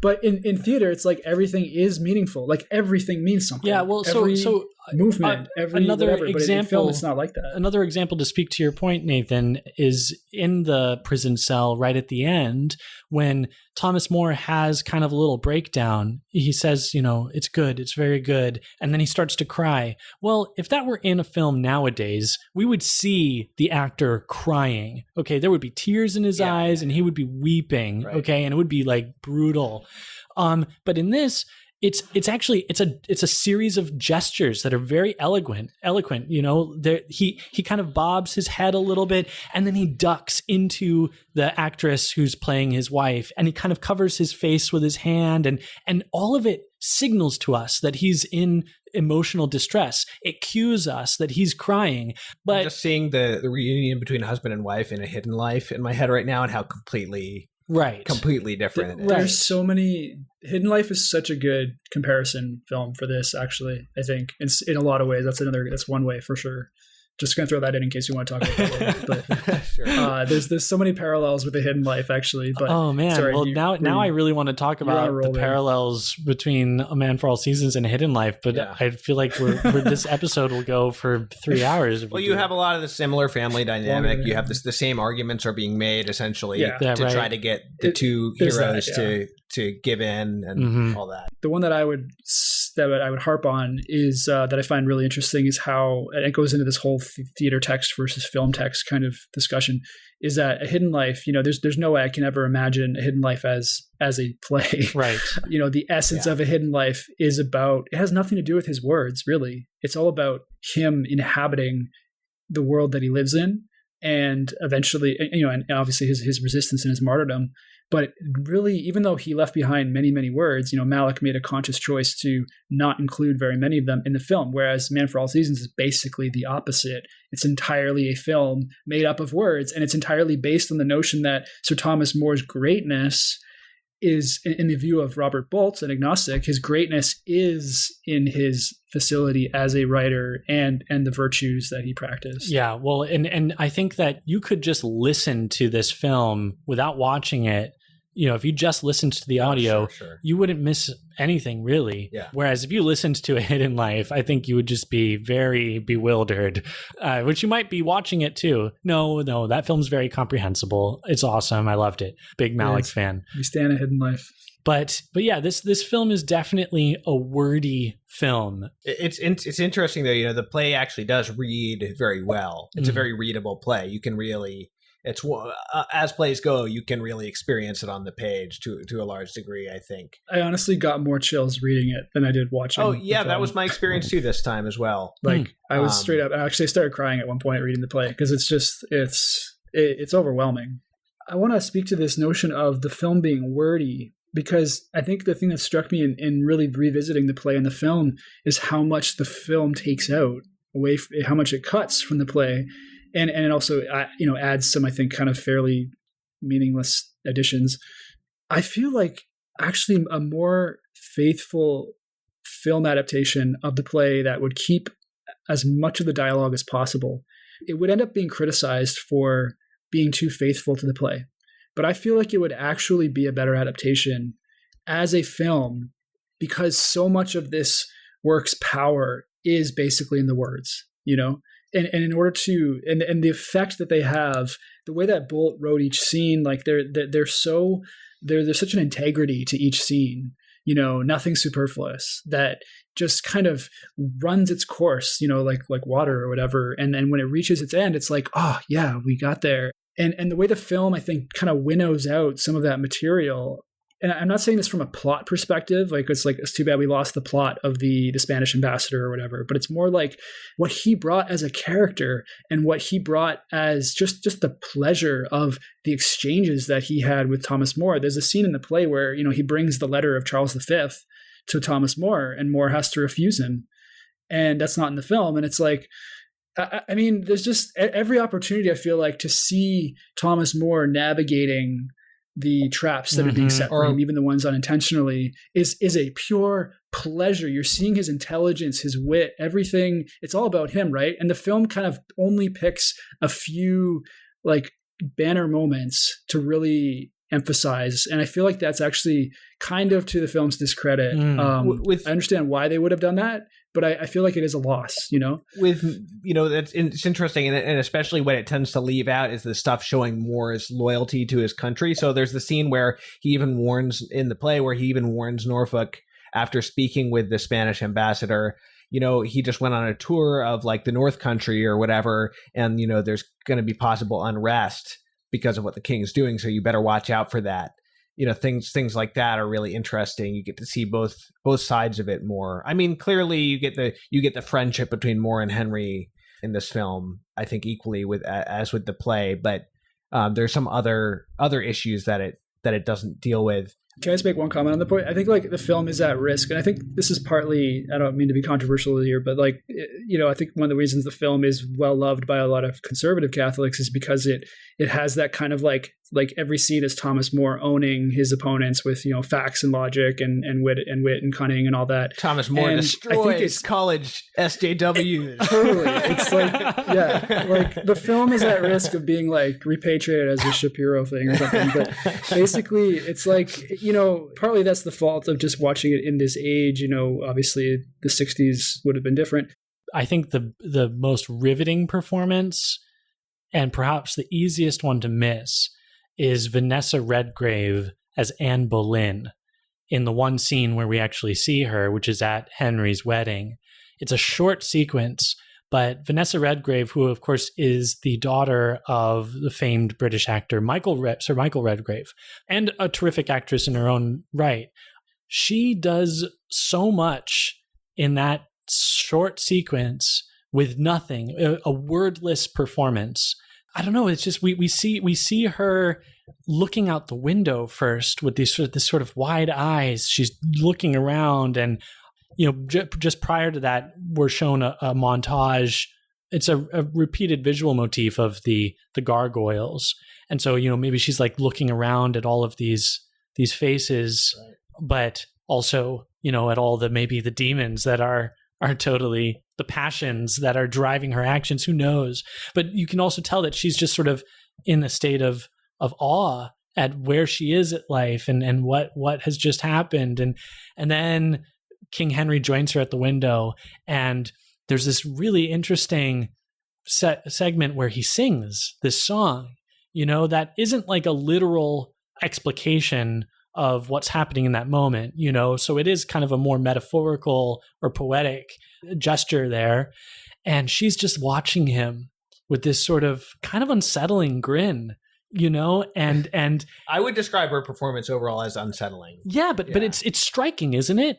But in theater, it's like everything is meaningful. Like everything means something. Yeah, well, every so movement, every another whatever. Example, but in film, it's not like that. Another example to speak to your point, Nathan, is in the prison cell right at the end when Thomas More has kind of a little breakdown. He says, it's good, it's very good. And then he starts to cry. Well, if that were in a film nowadays, we would see the actor crying. Okay, there would be tears in his eyes and he would be weeping. Right. Okay, and it would be like brutal. But in this, it's actually a series of gestures that are very eloquent. He kind of bobs his head a little bit, and then he ducks into the actress who's playing his wife, and he kind of covers his face with his hand, and all of it signals to us that he's in emotional distress. It cues us that he's crying. But I'm just seeing the reunion between husband and wife in A Hidden Life in my head right now, and how completely different it is. There's so many. Hidden Life is such a good comparison film for this, actually. I think it's in a lot of ways. That's one way for sure. Just going to throw that in case you want to talk about that later. But Sure. There's so many parallels with The Hidden Life, actually. But oh man, sorry, well now I really want to talk about the parallels between A Man for All Seasons and A Hidden Life. But I feel like this episode will go for 3 hours. Well, you have a lot of the similar family dynamic. You have the same arguments are being made essentially to try to get the two heroes to give in and all that. The one that I would harp on is that I find really interesting is how, and it goes into this whole theater text versus film text kind of discussion, is that A Hidden Life, there's no way I can ever imagine A Hidden Life as a play. Right. The essence of A Hidden Life is it has nothing to do with his words, really. It's all about him inhabiting the world that he lives in, and eventually, and obviously his resistance and his martyrdom. But really, even though he left behind many, many words, Malick made a conscious choice to not include very many of them in the film, whereas Man for All Seasons is basically the opposite. It's entirely a film made up of words, and it's entirely based on the notion that Sir Thomas More's greatness is, in the view of Robert Boltz, an agnostic, his greatness is in his facility as a writer and the virtues that he practiced. Yeah, well, and I think that you could just listen to this film without watching it. If you just listened to the audio, you wouldn't miss anything really. Yeah. Whereas if you listened to A Hidden Life, I think you would just be very bewildered, which you might be watching it too. No, that film's very comprehensible. It's awesome. I loved it. Big Malick fan. We stand A Hidden Life. But yeah, this film is definitely a wordy film. It's interesting though. The play actually does read very well. It's a very readable play. You can really. It's as plays go, you can really experience it on the page to a large degree, I think. I honestly got more chills reading it than I did watching. Oh yeah, that was my experience too this time as well. I was straight up. I started crying at one point reading the play because it's overwhelming. I want to speak to this notion of the film being wordy, because I think the thing that struck me in really revisiting the play and the film is how much the film takes out away, how much it cuts from the play. And it also, adds some, I think, kind of fairly meaningless additions. I feel like actually a more faithful film adaptation of the play that would keep as much of the dialogue as possible, it would end up being criticized for being too faithful to the play. But I feel like it would actually be a better adaptation as a film, because so much of this work's power is basically in the words, And in order to, and the effect that they have, the way that Bolt wrote each scene, like there's such an integrity to each scene, nothing superfluous, that just kind of runs its course, like water or whatever. And then when it reaches its end, it's like, oh yeah, we got there. And the way the film, I think, kind of winnows out some of that material. And I'm not saying this from a plot perspective, it's too bad we lost the plot of the Spanish ambassador or whatever, but it's more like what he brought as a character and what he brought as just the pleasure of the exchanges that he had with Thomas More. There's a scene in the play where, he brings the letter of Charles V to Thomas More, and More has to refuse him. And that's not in the film. And it's like, I mean, there's just every opportunity, I feel like, to see Thomas More navigating the traps that are being set for him, even the ones unintentionally, is a pure pleasure. You're seeing his intelligence, his wit, everything. It's all about him, right? And the film kind of only picks a few banner moments to really emphasize. And I feel like that's actually kind of to the film's discredit. I understand why they would have done that, but I feel like it is a loss, it's interesting. And especially when it tends to leave out is the stuff showing Moore's loyalty to his country. So there's the scene where he even warns Norfolk after speaking with the Spanish ambassador. He just went on a tour of the North Country or whatever. And, there's going to be possible unrest because of what the king's doing. So you better watch out for that. Things like that are really interesting. You get to see both sides of it more. I mean, clearly you get the friendship between More and Henry in this film, I think, equally as with the play, but there's some other issues that it doesn't deal with. Can I just make one comment on the point? I think the film is at risk, and I think this is partly, I don't mean to be controversial here, but I think one of the reasons the film is well loved by a lot of conservative Catholics is because it has that kind of every scene is Thomas More owning his opponents with facts and logic and wit and cunning and all that. Thomas More destroys college SJWs. Totally, it's the film is at risk of being repatriated as a Shapiro thing or something. But basically, it's partly that's the fault of just watching it in this age. Obviously the 60s would have been different. I think the most riveting performance, and perhaps the easiest one to miss, is Vanessa Redgrave as Anne Boleyn in the one scene where we actually see her, which is at Henry's wedding. It's a short sequence, but Vanessa Redgrave, who of course is the daughter of the famed British actor Sir Michael Redgrave, and a terrific actress in her own right, she does so much in that short sequence with nothing, a wordless performance. I don't know. It's just we see her looking out the window first with this sort of wide eyes. She's looking around, and just prior to that, we're shown a montage. It's a repeated visual motif of the gargoyles, and so maybe she's looking around at all of these faces, right, but also at all the demons that are totally the passions that are driving her actions. Who knows? But you can also tell that she's just sort of in a state of awe at where she is at life and what has just happened. And then King Henry joins her at the window, and there's this really interesting segment where he sings this song, that isn't a literal explication of what's happening in that moment, so it is kind of a more metaphorical or poetic gesture there. And she's just watching him with this sort of kind of unsettling grin, and I would describe her performance overall as unsettling. yeah, but it's striking, isn't it?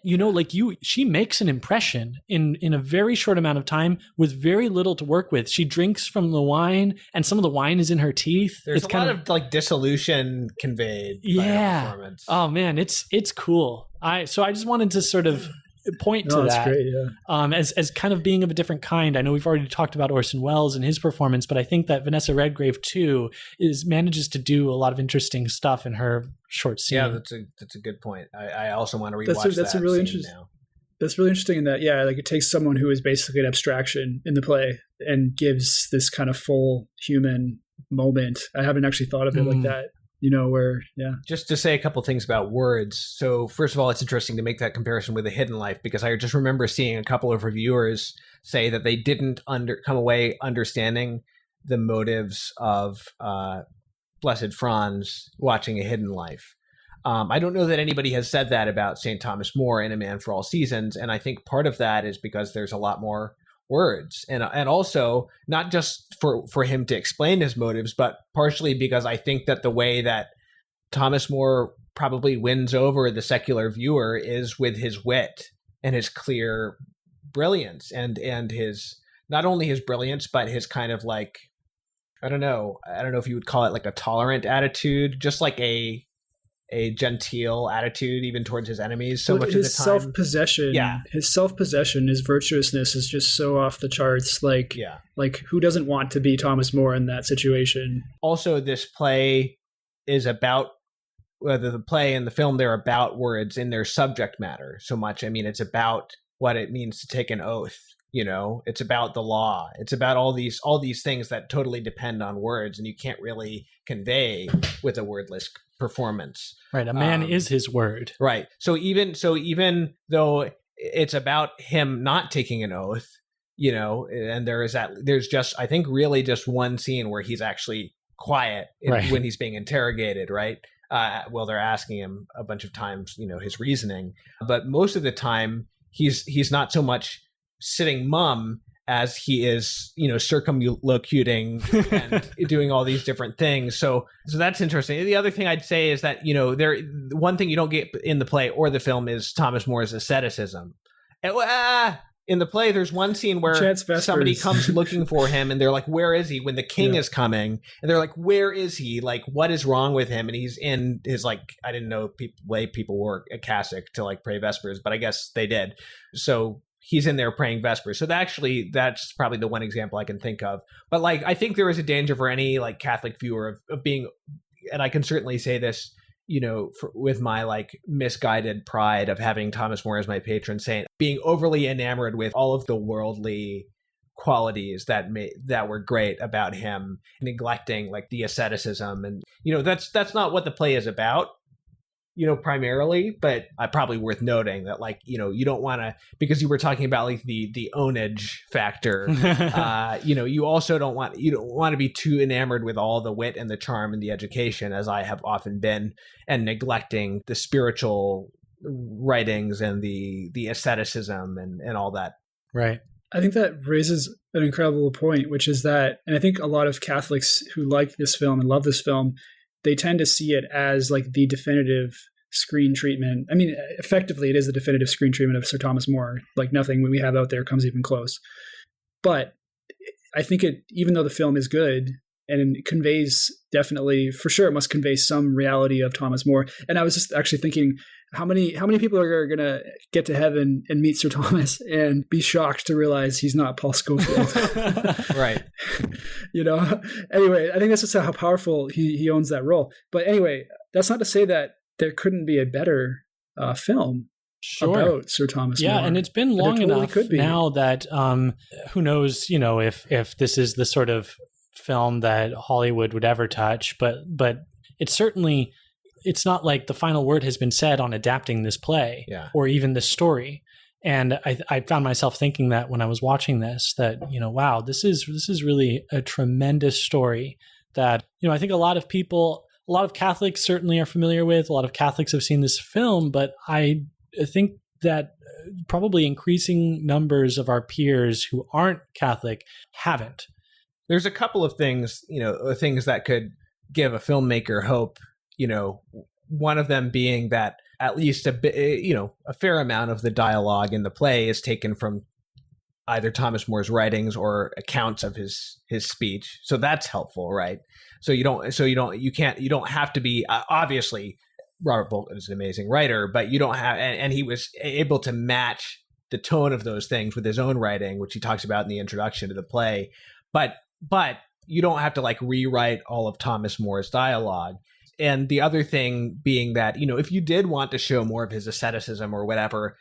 She makes an impression in a very short amount of time with very little to work with. She drinks from the wine, and some of the wine is in her teeth. There's a lot of like dissolution conveyed by her performance. Oh man, it's cool. So I just wanted to sort of point to that. That's great, yeah. As kind of being of a different kind. I know we've already talked about Orson Welles and his performance, but I think that Vanessa Redgrave too manages to do a lot of interesting stuff in her short scene. Yeah, that's a good point. I also want to rewatch that's that a really scene interesting now. That's really interesting in that, like it takes someone who is basically an abstraction in the play and gives this kind of full human moment. I haven't actually thought of it like that. Just to say a couple things about words. So first of all, it's interesting to make that comparison with A Hidden Life, because I just remember seeing a couple of reviewers say that they didn't come away understanding the motives of Blessed Franz watching A Hidden Life. I don't know that anybody has said that about St. Thomas More in A Man for All Seasons, and I think part of that is because there's a lot more words, and also not just for him to explain his motives, but partially because I think that the way that Thomas More probably wins over the secular viewer is with his wit and his clear brilliance, and his, not only his brilliance, but his kind of like, I don't know if you would call it like a tolerant attitude, just like a genteel attitude even towards his enemies. So much of the time, his self-possession, his virtuousness is just so off the charts. Like who doesn't want to be Thomas More in that situation? Also, this play is about, whether the play and the film, they're about words in their subject matter so much. I mean, it's about what it means to take an oath. It's about the law. It's about all these things that totally depend on words, and you can't really convey with a wordless performance. Right. A man is his word. Right. So even though it's about him not taking an oath, and there's just, I think, really just one scene where he's actually quiet when he's being interrogated, right? Well, they're asking him a bunch of times, his reasoning, but most of the time he's not so much sitting mum as he is, circumlocuting and doing all these different things. So that's interesting. The other thing I'd say is that, one thing you don't get in the play or the film is Thomas More's asceticism. In the play, there's one scene where somebody comes looking for him, and they're like, "Where is he?" When the king is coming, and they're like, "Where is he? Like, what is wrong with him?" And he's in his, like, I didn't know way people wore a cassock to like pray Vespers, but I guess they did. So he's in there praying Vespers. So that's probably the one example I can think of. But like, I think there is a danger for any like Catholic viewer of being, and I can certainly say this, with my like misguided pride of having Thomas More as my patron saint, being overly enamored with all of the worldly qualities that were great about him, neglecting like the asceticism, and that's not what the play is about, primarily, but probably worth noting that, like, you don't want to, because you were talking about like the ownage factor, you also don't want to be too enamored with all the wit and the charm and the education, as I have often been, and neglecting the spiritual writings and the asceticism and all that. Right. I think that raises an incredible point, which is that, and I think a lot of Catholics who like this film and love this film, they tend to see it as like the definitive screen treatment. I mean, effectively, it is the definitive screen treatment of Sir Thomas More. Like, nothing we have out there comes even close. But I think even though the film is good and it conveys, definitely, for sure, it must convey some reality of Thomas More. And I was just actually thinking, how many people are going to get to heaven and meet Sir Thomas and be shocked to realize he's not Paul Scofield? Right. Anyway, I think that's just how powerful he owns that role. But anyway, that's not to say that there couldn't be a better film about Sir Thomas More. Yeah, and it's been long enough now that who knows, if this is the sort of film that Hollywood would ever touch, but it's certainly, it's not like the final word has been said on adapting this play or even this story. And I found myself thinking that when I was watching this, that, wow, this is really a tremendous story that, I think a lot of Catholics certainly are familiar with. A lot of Catholics have seen this film, but I think that probably increasing numbers of our peers who aren't Catholic haven't. There's a couple of things, things that could give a filmmaker hope, one of them being that at least a fair amount of the dialogue in the play is taken from either Thomas More's writings or accounts of his speech. So that's helpful, right? So you don't have to be, obviously Robert Bolton is an amazing writer, but you don't have, and he was able to match the tone of those things with his own writing, which he talks about in the introduction to the play. But you don't have to like rewrite all of Thomas More's dialogue. And the other thing being that, if you did want to show more of his asceticism or whatever,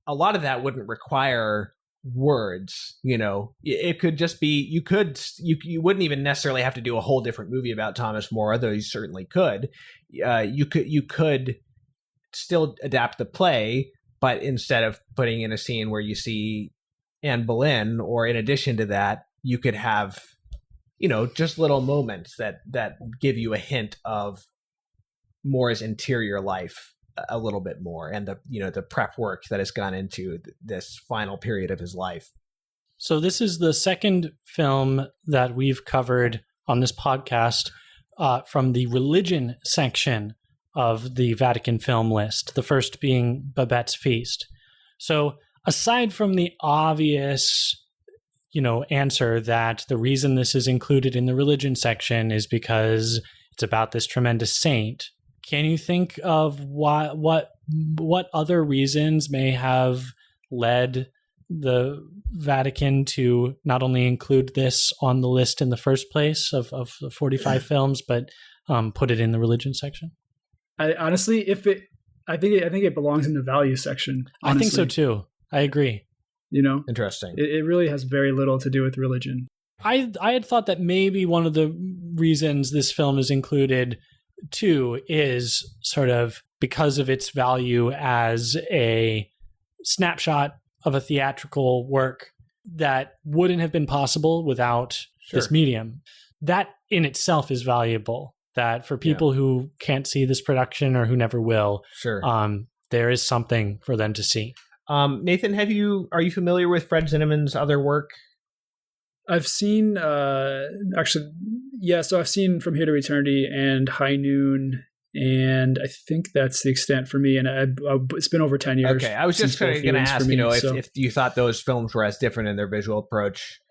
a lot of that wouldn't require words. It could just be, you wouldn't even necessarily have to do a whole different movie about Thomas More, though you certainly could. You could still adapt the play, but instead of putting in a scene where you see Anne Boleyn, or in addition to that, you could have, just little moments that give you a hint of Moore's interior life a little bit more, and the prep work that has gone into this final period of his life. So this is the second film that we've covered on this podcast from the religion section of the Vatican film list, the first being Babette's Feast. So aside from the obvious, answer that the reason this is included in the religion section is because it's about this tremendous saint, can you think of what other reasons may have led the Vatican to not only include this on the list in the first place of the 45 films, but put it in the religion section? I honestly, I think it belongs in the value section. Honestly. I think so too. I agree. Interesting. It really has very little to do with religion. I had thought that maybe one of the reasons this film is included too is sort of because of its value as a snapshot of a theatrical work that wouldn't have been possible without this medium. That in itself is valuable. That for people who can't see this production or who never will, there is something for them to see. Nathan, are you familiar with Fred Zinnemann's other work? I've seen, so I've seen From Here to Eternity and High Noon, and I think that's the extent for me. And it's been over 10 years. Okay, I was just going to ask, if you thought those films were as different in their visual approach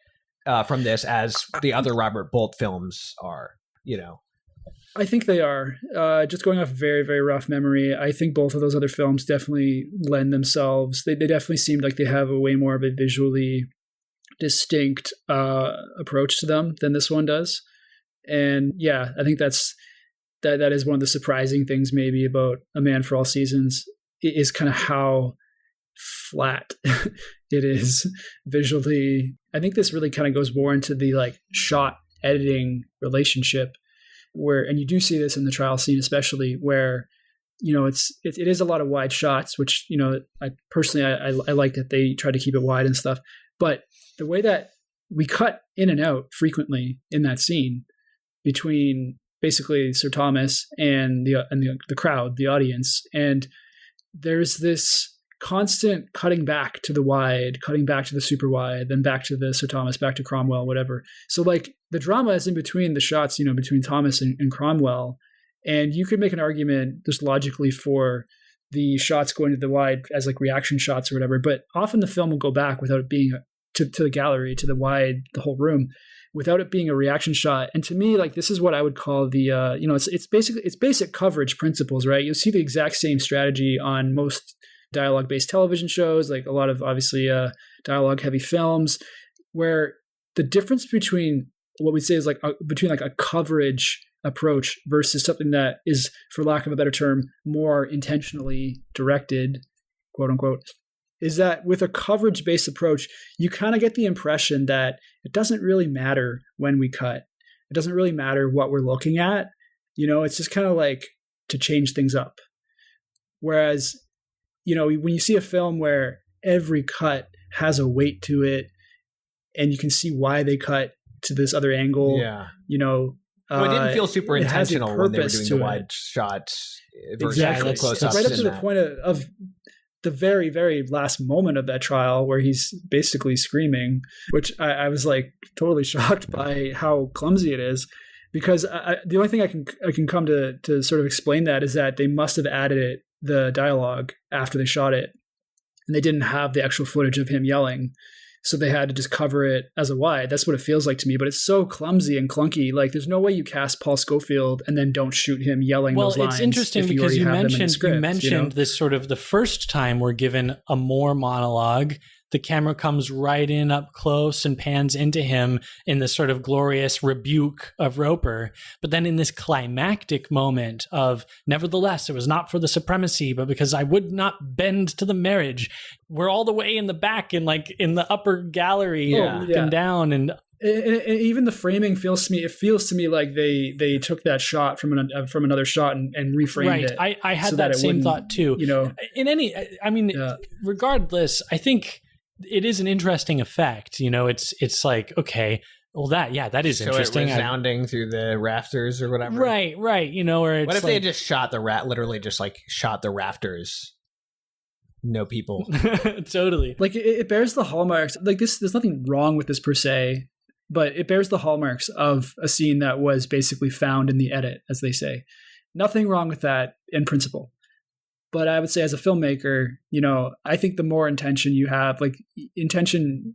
from this as the other Robert Bolt films are, I think they are. Just going off very, very rough memory, I think both of those other films definitely lend themselves. They definitely seem like they have a way more of a visually distinct approach to them than this one does. And yeah, I think that is one of the surprising things maybe about A Man for All Seasons is kind of how flat it is visually. I think this really kind of goes more into the like shot editing relationship where, and you do see this in the trial scene, especially where, it is a lot of wide shots, which, I personally, I like that they try to keep it wide and stuff, but the way that we cut in and out frequently in that scene between basically Sir Thomas and the crowd, the audience, and there's this constant cutting back to the wide, cutting back to the super wide, then back to the Sir Thomas, back to Cromwell, whatever. So like the drama is in between the shots, between Thomas and Cromwell, and you could make an argument just logically for the shots going to the wide as like reaction shots or whatever, but often the film will go back without it being to the gallery, to the wide, the whole room, without it being a reaction shot. And to me, like this is what I would call the, it's basic coverage principles, right? You'll see the exact same strategy on most dialogue-based television shows, like a lot of obviously dialogue-heavy films, where the difference between what we say is between a coverage approach versus something that is, for lack of a better term, more intentionally directed, quote unquote, is that with a coverage-based approach, you kind of get the impression that it doesn't really matter when we cut. It doesn't really matter what we're looking at. It's just kind of like to change things up. Whereas, when you see a film where every cut has a weight to it and you can see why they cut to this other angle, it didn't feel super intentional when they were doing the wide shots. Exactly. It's right up to the point of the very, very last moment of that trial where he's basically screaming, which I was like totally shocked by how clumsy it is. because the only thing I can come to sort of explain that is that they must have added the dialogue after they shot it, and they didn't have the actual footage of him yelling. So they had to just cover it as a wide. That's what it feels like to me. But it's so clumsy and clunky. Like, there's no way you cast Paul Scofield and then don't shoot him yelling those lines. Well, it's interesting because you mentioned this sort of the first time we're given a more monologue. The camera comes right in up close and pans into him in this sort of glorious rebuke of Roper. But then in this climactic moment of, nevertheless, it was not for the supremacy, but because I would not bend to the marriage. We're all the way in the back and like in the upper gallery looking down. And even the framing feels to me like they took that shot from another shot and reframed it. I had that same thought too. Regardless, I think it is an interesting effect. It's like, okay, well that is interesting. It resounding through the rafters or whatever. Right. Or it's what if they just shot literally just like shot the rafters? No people. Totally. Like it bears the hallmarks. Like this, there's nothing wrong with this per se, but it bears the hallmarks of a scene that was basically found in the edit, as they say. Nothing wrong with that in principle. But I would say as a filmmaker, I think the more intention you have, the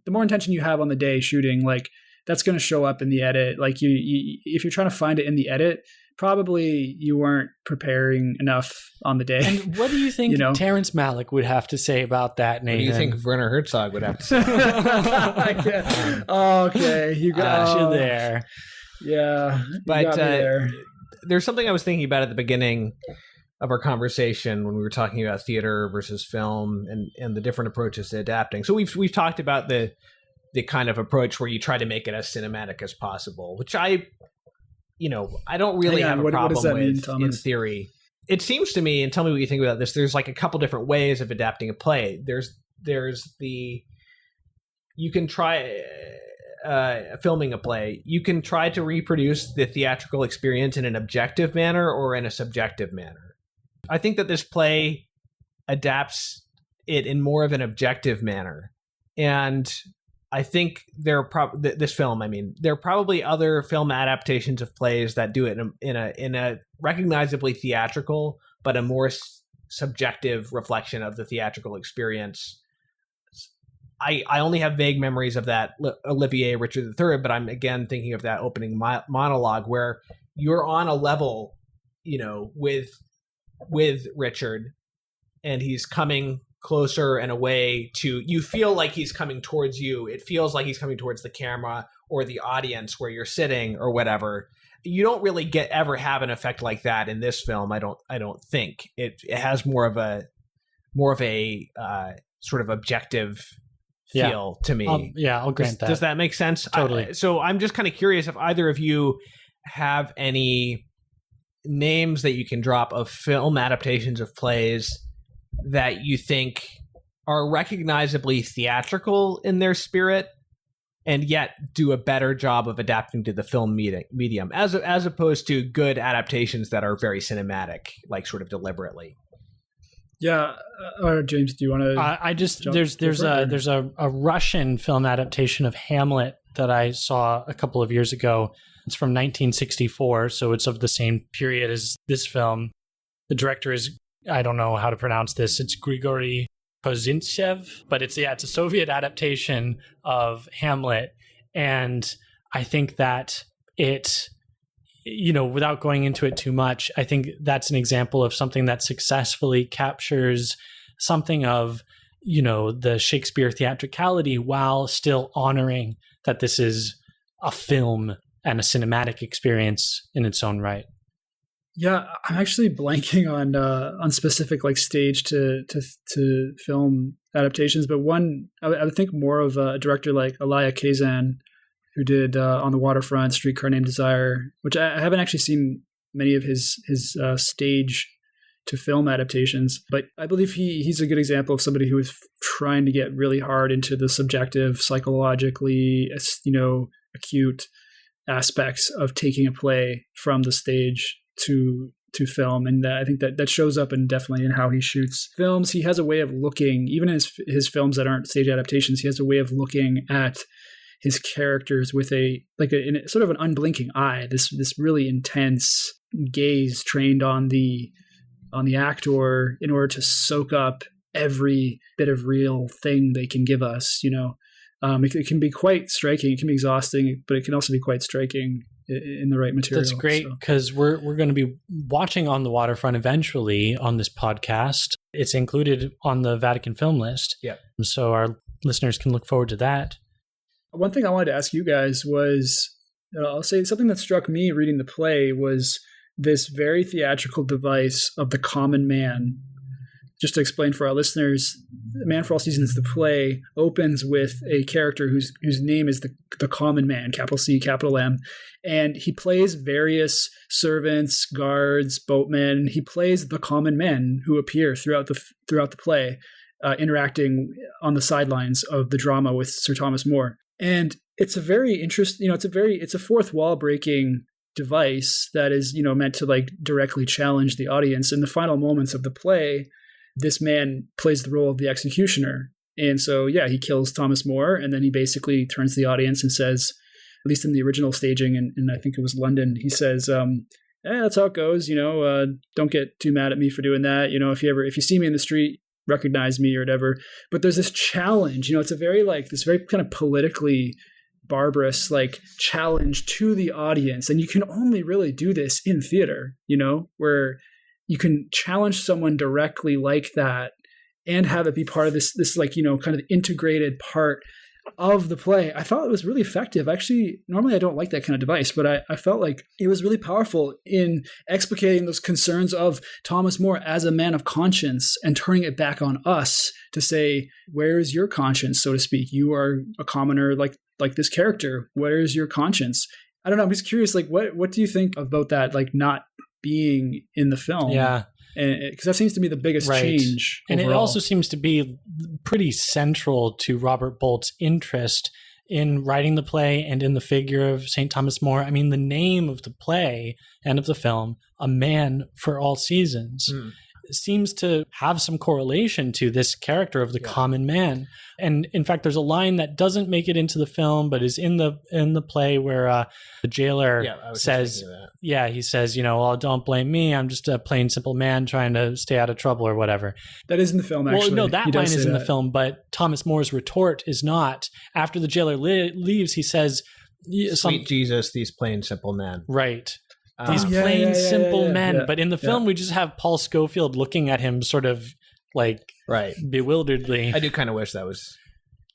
more intention you have on the day shooting, like that's going to show up in the edit. Like if you're trying to find it in the edit, probably you weren't preparing enough on the day. And what do you think Terrence Malick would have to say about that, Nathan? What do you think Werner Herzog would have to say? Okay, you got you there. Yeah, but there's something I was thinking about at the beginning of our conversation when we were talking about theater versus film and the different approaches to adapting. So we've talked about the kind of approach where you try to make it as cinematic as possible, which I don't really have a problem with in theory. It seems to me, and tell me what you think about this, there's like a couple different ways of adapting a play. You can try filming a play. You can try to reproduce the theatrical experience in an objective manner or in a subjective manner. I think that this play adapts it in more of an objective manner. And I think there are probably other film adaptations of plays that do it in a recognizably theatrical, but a more subjective reflection of the theatrical experience. I only have vague memories of that Olivier Richard III, but I'm again thinking of that opening monologue where you're on a level, with Richard, and he's coming closer and away to you. Feel like he's coming towards you. It feels like he's coming towards the camera or the audience where you're sitting or whatever. You don't really ever have an effect like that in this film. I don't think it has more of a sort of objective feel to me. I'll grant that. Does that make sense? Totally. So I'm just kind of curious if either of you have any names that you can drop of film adaptations of plays that you think are recognizably theatrical in their spirit and yet do a better job of adapting to the film medium as opposed to good adaptations that are very cinematic, like sort of deliberately. Yeah. James, do you want to? There's a Russian film adaptation of Hamlet that I saw a couple of years ago. It's from 1964, so it's of the same period as this film. The director is, I don't know how to pronounce this. It's Grigory Kozintsev, but it's a Soviet adaptation of Hamlet. And I think that it, without going into it too much, I think that's an example of something that successfully captures something of, the Shakespeare theatricality while still honoring that this is a film and a cinematic experience in its own right. Yeah, I'm actually blanking on specific like stage to film adaptations, but one I would think more of a director like Elia Kazan, who did On the Waterfront, Streetcar Named Desire, which I haven't actually seen many of his stage to film adaptations, but I believe he's a good example of somebody who is trying to get really hard into the subjective, psychologically, acute aspects of taking a play from the stage to film. And I think that shows up definitely in how he shoots films. He has a way of looking, even in his films that aren't stage adaptations, he has a way of looking at his characters with a sort of an unblinking eye, this really intense gaze trained on the actor in order to soak up every bit of real thing they can give us. It can be quite striking. It can be exhausting, but it can also be quite striking in the right material. That's great, because we're going to be watching On the Waterfront eventually on this podcast. It's included on the Vatican Film List. Yeah. So our listeners can look forward to that. One thing I wanted to ask you guys was, I'll say something that struck me reading the play was this very theatrical device of the common man. Just to explain for our listeners, Man for All Seasons, the play, opens with a character whose name is the common man, capital C, capital M, and he plays various servants, guards, boatmen. He plays the common men who appear throughout the play, interacting on the sidelines of the drama with Sir Thomas More. And it's a very interesting, it's a fourth wall breaking device that is, meant to directly challenge the audience. In the final moments of the play, this man plays the role of the executioner. And so, he kills Thomas More, and then he basically turns to the audience and says, at least in the original staging, and I think it was London, he says, that's how it goes, don't get too mad at me for doing that. If you see me in the street, recognize me or whatever. But there's this challenge, it's a very this very kind of politically barbarous challenge to the audience. And you can only really do this in theater, where you can challenge someone directly like that and have it be part of this kind of integrated part of the play. I thought it was really effective. Actually, normally I don't like that kind of device, but I felt like it was really powerful in explicating those concerns of Thomas More as a man of conscience and turning it back on us to say, where is your conscience, so to speak? You are a commoner like this character. Where is your conscience? I don't know. I'm just curious, what do you think about that, not being in the film? Yeah. Because that seems to be the biggest change and overall. it also seems to be pretty central to Robert Bolt's interest in writing the play and in the figure of St. Thomas More. I mean, the name of the play and of the film, A Man for All Seasons, seems to have some correlation to this character of the common man. And in fact, there's a line that doesn't make it into the film, but is in the play where the jailer says, he says, well, don't blame me. I'm just a plain simple man trying to stay out of trouble or whatever. That is in the film, actually. Well, no, that line is in the film, but Thomas More's retort is not. After the jailer leaves, he says, "Sweet Jesus, these plain simple men." Right. These plain, simple men. But in the film, we just have Paul Scofield looking at him sort of bewilderedly. I do kind of wish that was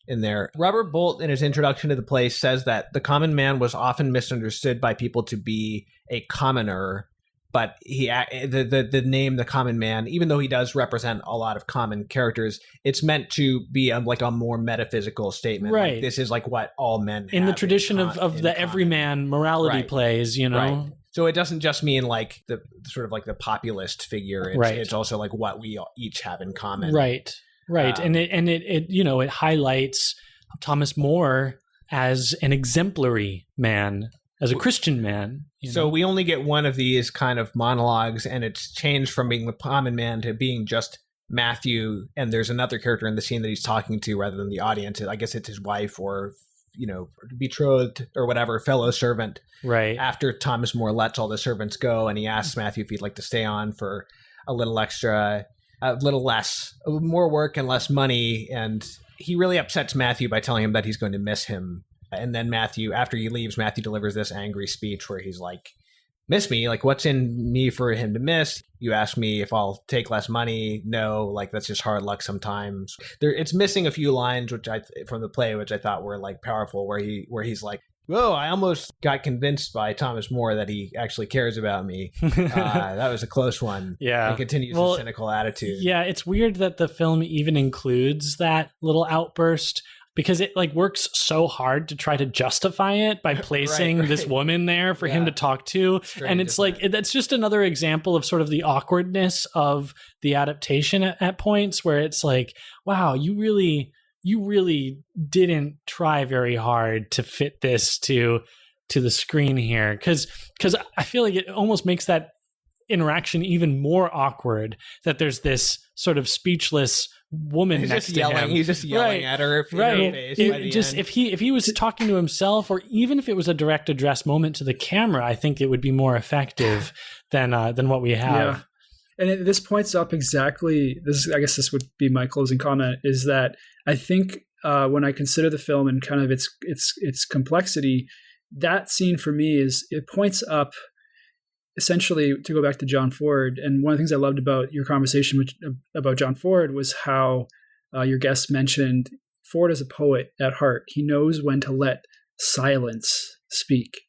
in there. Robert Bolt, in his introduction to the play, says that the common man was often misunderstood by people to be a commoner, but the name the common man, even though he does represent a lot of common characters, it's meant to be a more metaphysical statement. Right. This is what all men have in the tradition of the everyman morality plays, Right. So it doesn't just mean the sort of the populist figure. It's also what we each have in common. Right. And it highlights Thomas More as an exemplary man, as a Christian man. So we only get one of these kind of monologues, and it's changed from being the common man to being just Matthew. And there's another character in the scene that he's talking to rather than the audience. I guess it's his wife or betrothed or whatever, fellow servant. Right. After Thomas More lets all the servants go, and he asks Matthew if he'd like to stay on for a little extra, a little less, more work and less money. And he really upsets Matthew by telling him that he's going to miss him. And then Matthew, after he leaves, Matthew delivers this angry speech where he's like, miss me? What's in me for him to miss? You ask me if I'll take less money. No, that's just hard luck sometimes. It's missing a few lines from the play, which I thought were powerful, where he's like, whoa, I almost got convinced by Thomas More that he actually cares about me. That was a close one. Yeah. And continues his cynical attitude. Yeah, it's weird that the film even includes that little outburst, because it works so hard to try to justify it by placing this woman there for him to talk to. Strange, and it's that's just another example of sort of the awkwardness of the adaptation at points where it's wow, you really didn't try very hard to fit this to the screen here. Because I feel like it almost makes that interaction even more awkward, that there's this sort of speechless woman next to him. He's just yelling at her in her face by the end. If he was talking to himself, or even if it was a direct address moment to the camera, I think it would be more effective than what we have. Yeah. And this points up exactly this. I guess this would be my closing comment, is that I think when I consider the film and kind of its complexity, that scene for me it points up essentially, to go back to John Ford. And one of the things I loved about your conversation about John Ford was how your guest mentioned Ford as a poet at heart. He knows when to let silence speak.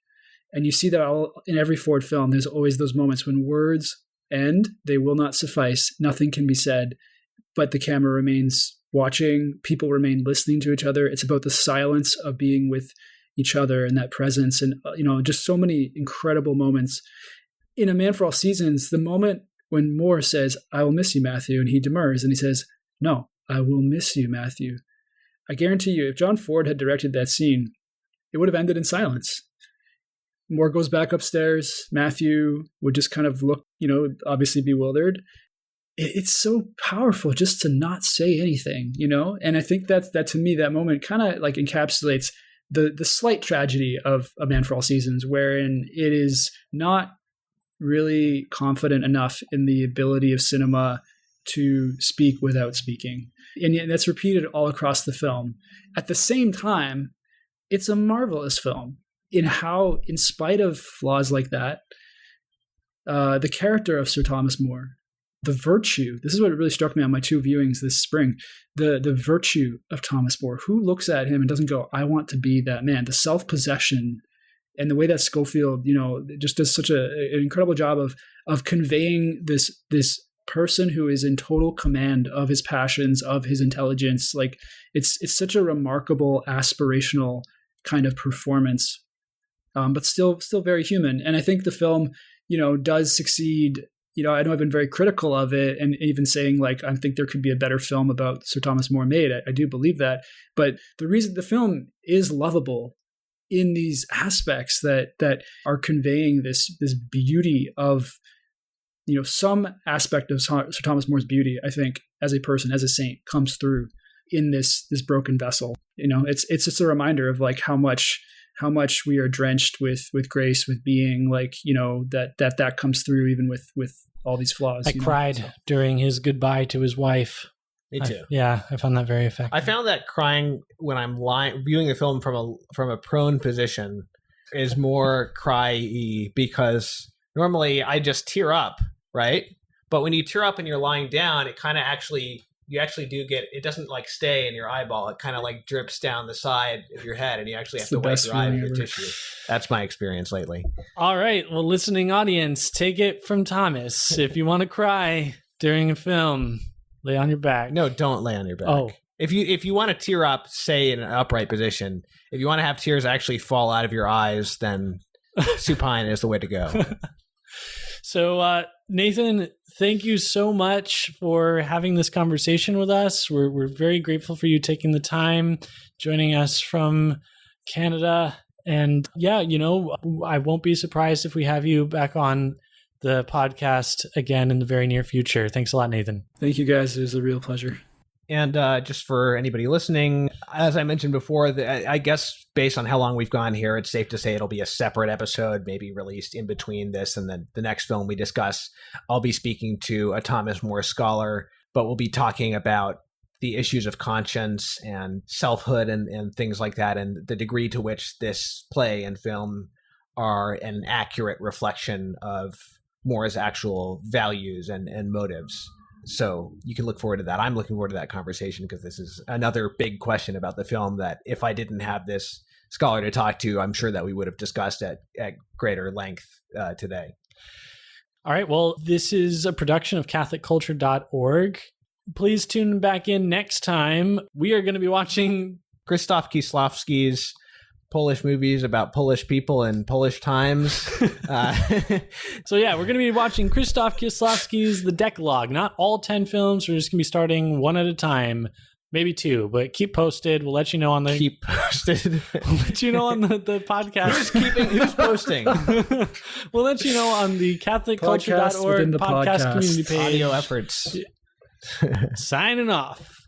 And you see that in every Ford film. There's always those moments when words end, they will not suffice, nothing can be said, but the camera remains watching, people remain listening to each other. It's about the silence of being with each other and that presence, and just so many incredible moments. In A Man for All Seasons, the moment when Moore says, "I will miss you, Matthew," and he demurs and he says, "No, I will miss you, Matthew." I guarantee you, if John Ford had directed that scene, it would have ended in silence. Moore goes back upstairs. Matthew would just kind of look, obviously bewildered. It's so powerful just to not say anything, And I think that to me, that moment kind of like encapsulates the slight tragedy of A Man for All Seasons, wherein it is not really confident enough in the ability of cinema to speak without speaking. And that's repeated all across the film. At the same time, it's a marvelous film in how, in spite of flaws like that, the character of Sir Thomas More, the virtue, this is what really struck me on my 2 viewings this spring, the virtue of Thomas More. Who looks at him and doesn't go, "I want to be that man"? The self-possession and the way that Schofield, just does such an incredible job of conveying this person who is in total command of his passions, of his intelligence. Like it's such a remarkable, aspirational kind of performance, but still very human. And I think the film, does succeed. I know I've been very critical of it, and even saying like I think there could be a better film about Sir Thomas More made. I do believe that, but the reason the film is lovable in these aspects that are conveying this beauty of, some aspect of Sir Thomas More's beauty, I think, as a person, as a saint, comes through in this broken vessel. It's just a reminder of like how much we are drenched with grace, with being, like, that comes through even with all these flaws. I cried during his goodbye to his wife. Me too. I found that very effective. I found that crying when I'm viewing the film from a prone position is more cry-y, because normally I just tear up, right? But when you tear up and you're lying down, it kind of you actually do get, it doesn't like stay in your eyeball. It kind of like drips down the side of your head, and you actually have to wipe your eye with your tissue. That's my experience lately. All right. Well, listening audience, take it from Thomas. If you want to cry during a film, lay on your back. No, don't lay on your back. Oh. If you want to tear up, stay in an upright position. If you want to have tears actually fall out of your eyes, then supine is the way to go. So, Nathan, thank you so much for having this conversation with us. We're very grateful for you taking the time, joining us from Canada. And I won't be surprised if we have you back on the podcast again in the very near future. Thanks a lot, Nathan. Thank you, guys. It was a real pleasure. And just for anybody listening, as I mentioned before, I guess based on how long we've gone here, it's safe to say it'll be a separate episode, maybe released in between this and the next film we discuss. I'll be speaking to a Thomas More scholar, but we'll be talking about the issues of conscience and selfhood and things like that, and the degree to which this play and film are an accurate reflection of More's actual values and motives. So you can look forward to that. I'm looking forward to that conversation, because this is another big question about the film that if I didn't have this scholar to talk to, I'm sure that we would have discussed at greater length today. All right. Well, this is a production of CatholicCulture.org. Please tune back in next time. We are going to be watching Krzysztof Kieslowski's Polish movies about Polish people in Polish times. So yeah, we're going to be watching Krzysztof Kieslowski's The Decalogue. Not all 10 films. We're just going to be starting one at a time, maybe 2, but keep posted. We'll let you know on the... Keep posted. We'll let you know on the podcast. Who's posting? We'll let you know on the CatholicCulture.org podcast community page. Audio efforts. Signing off.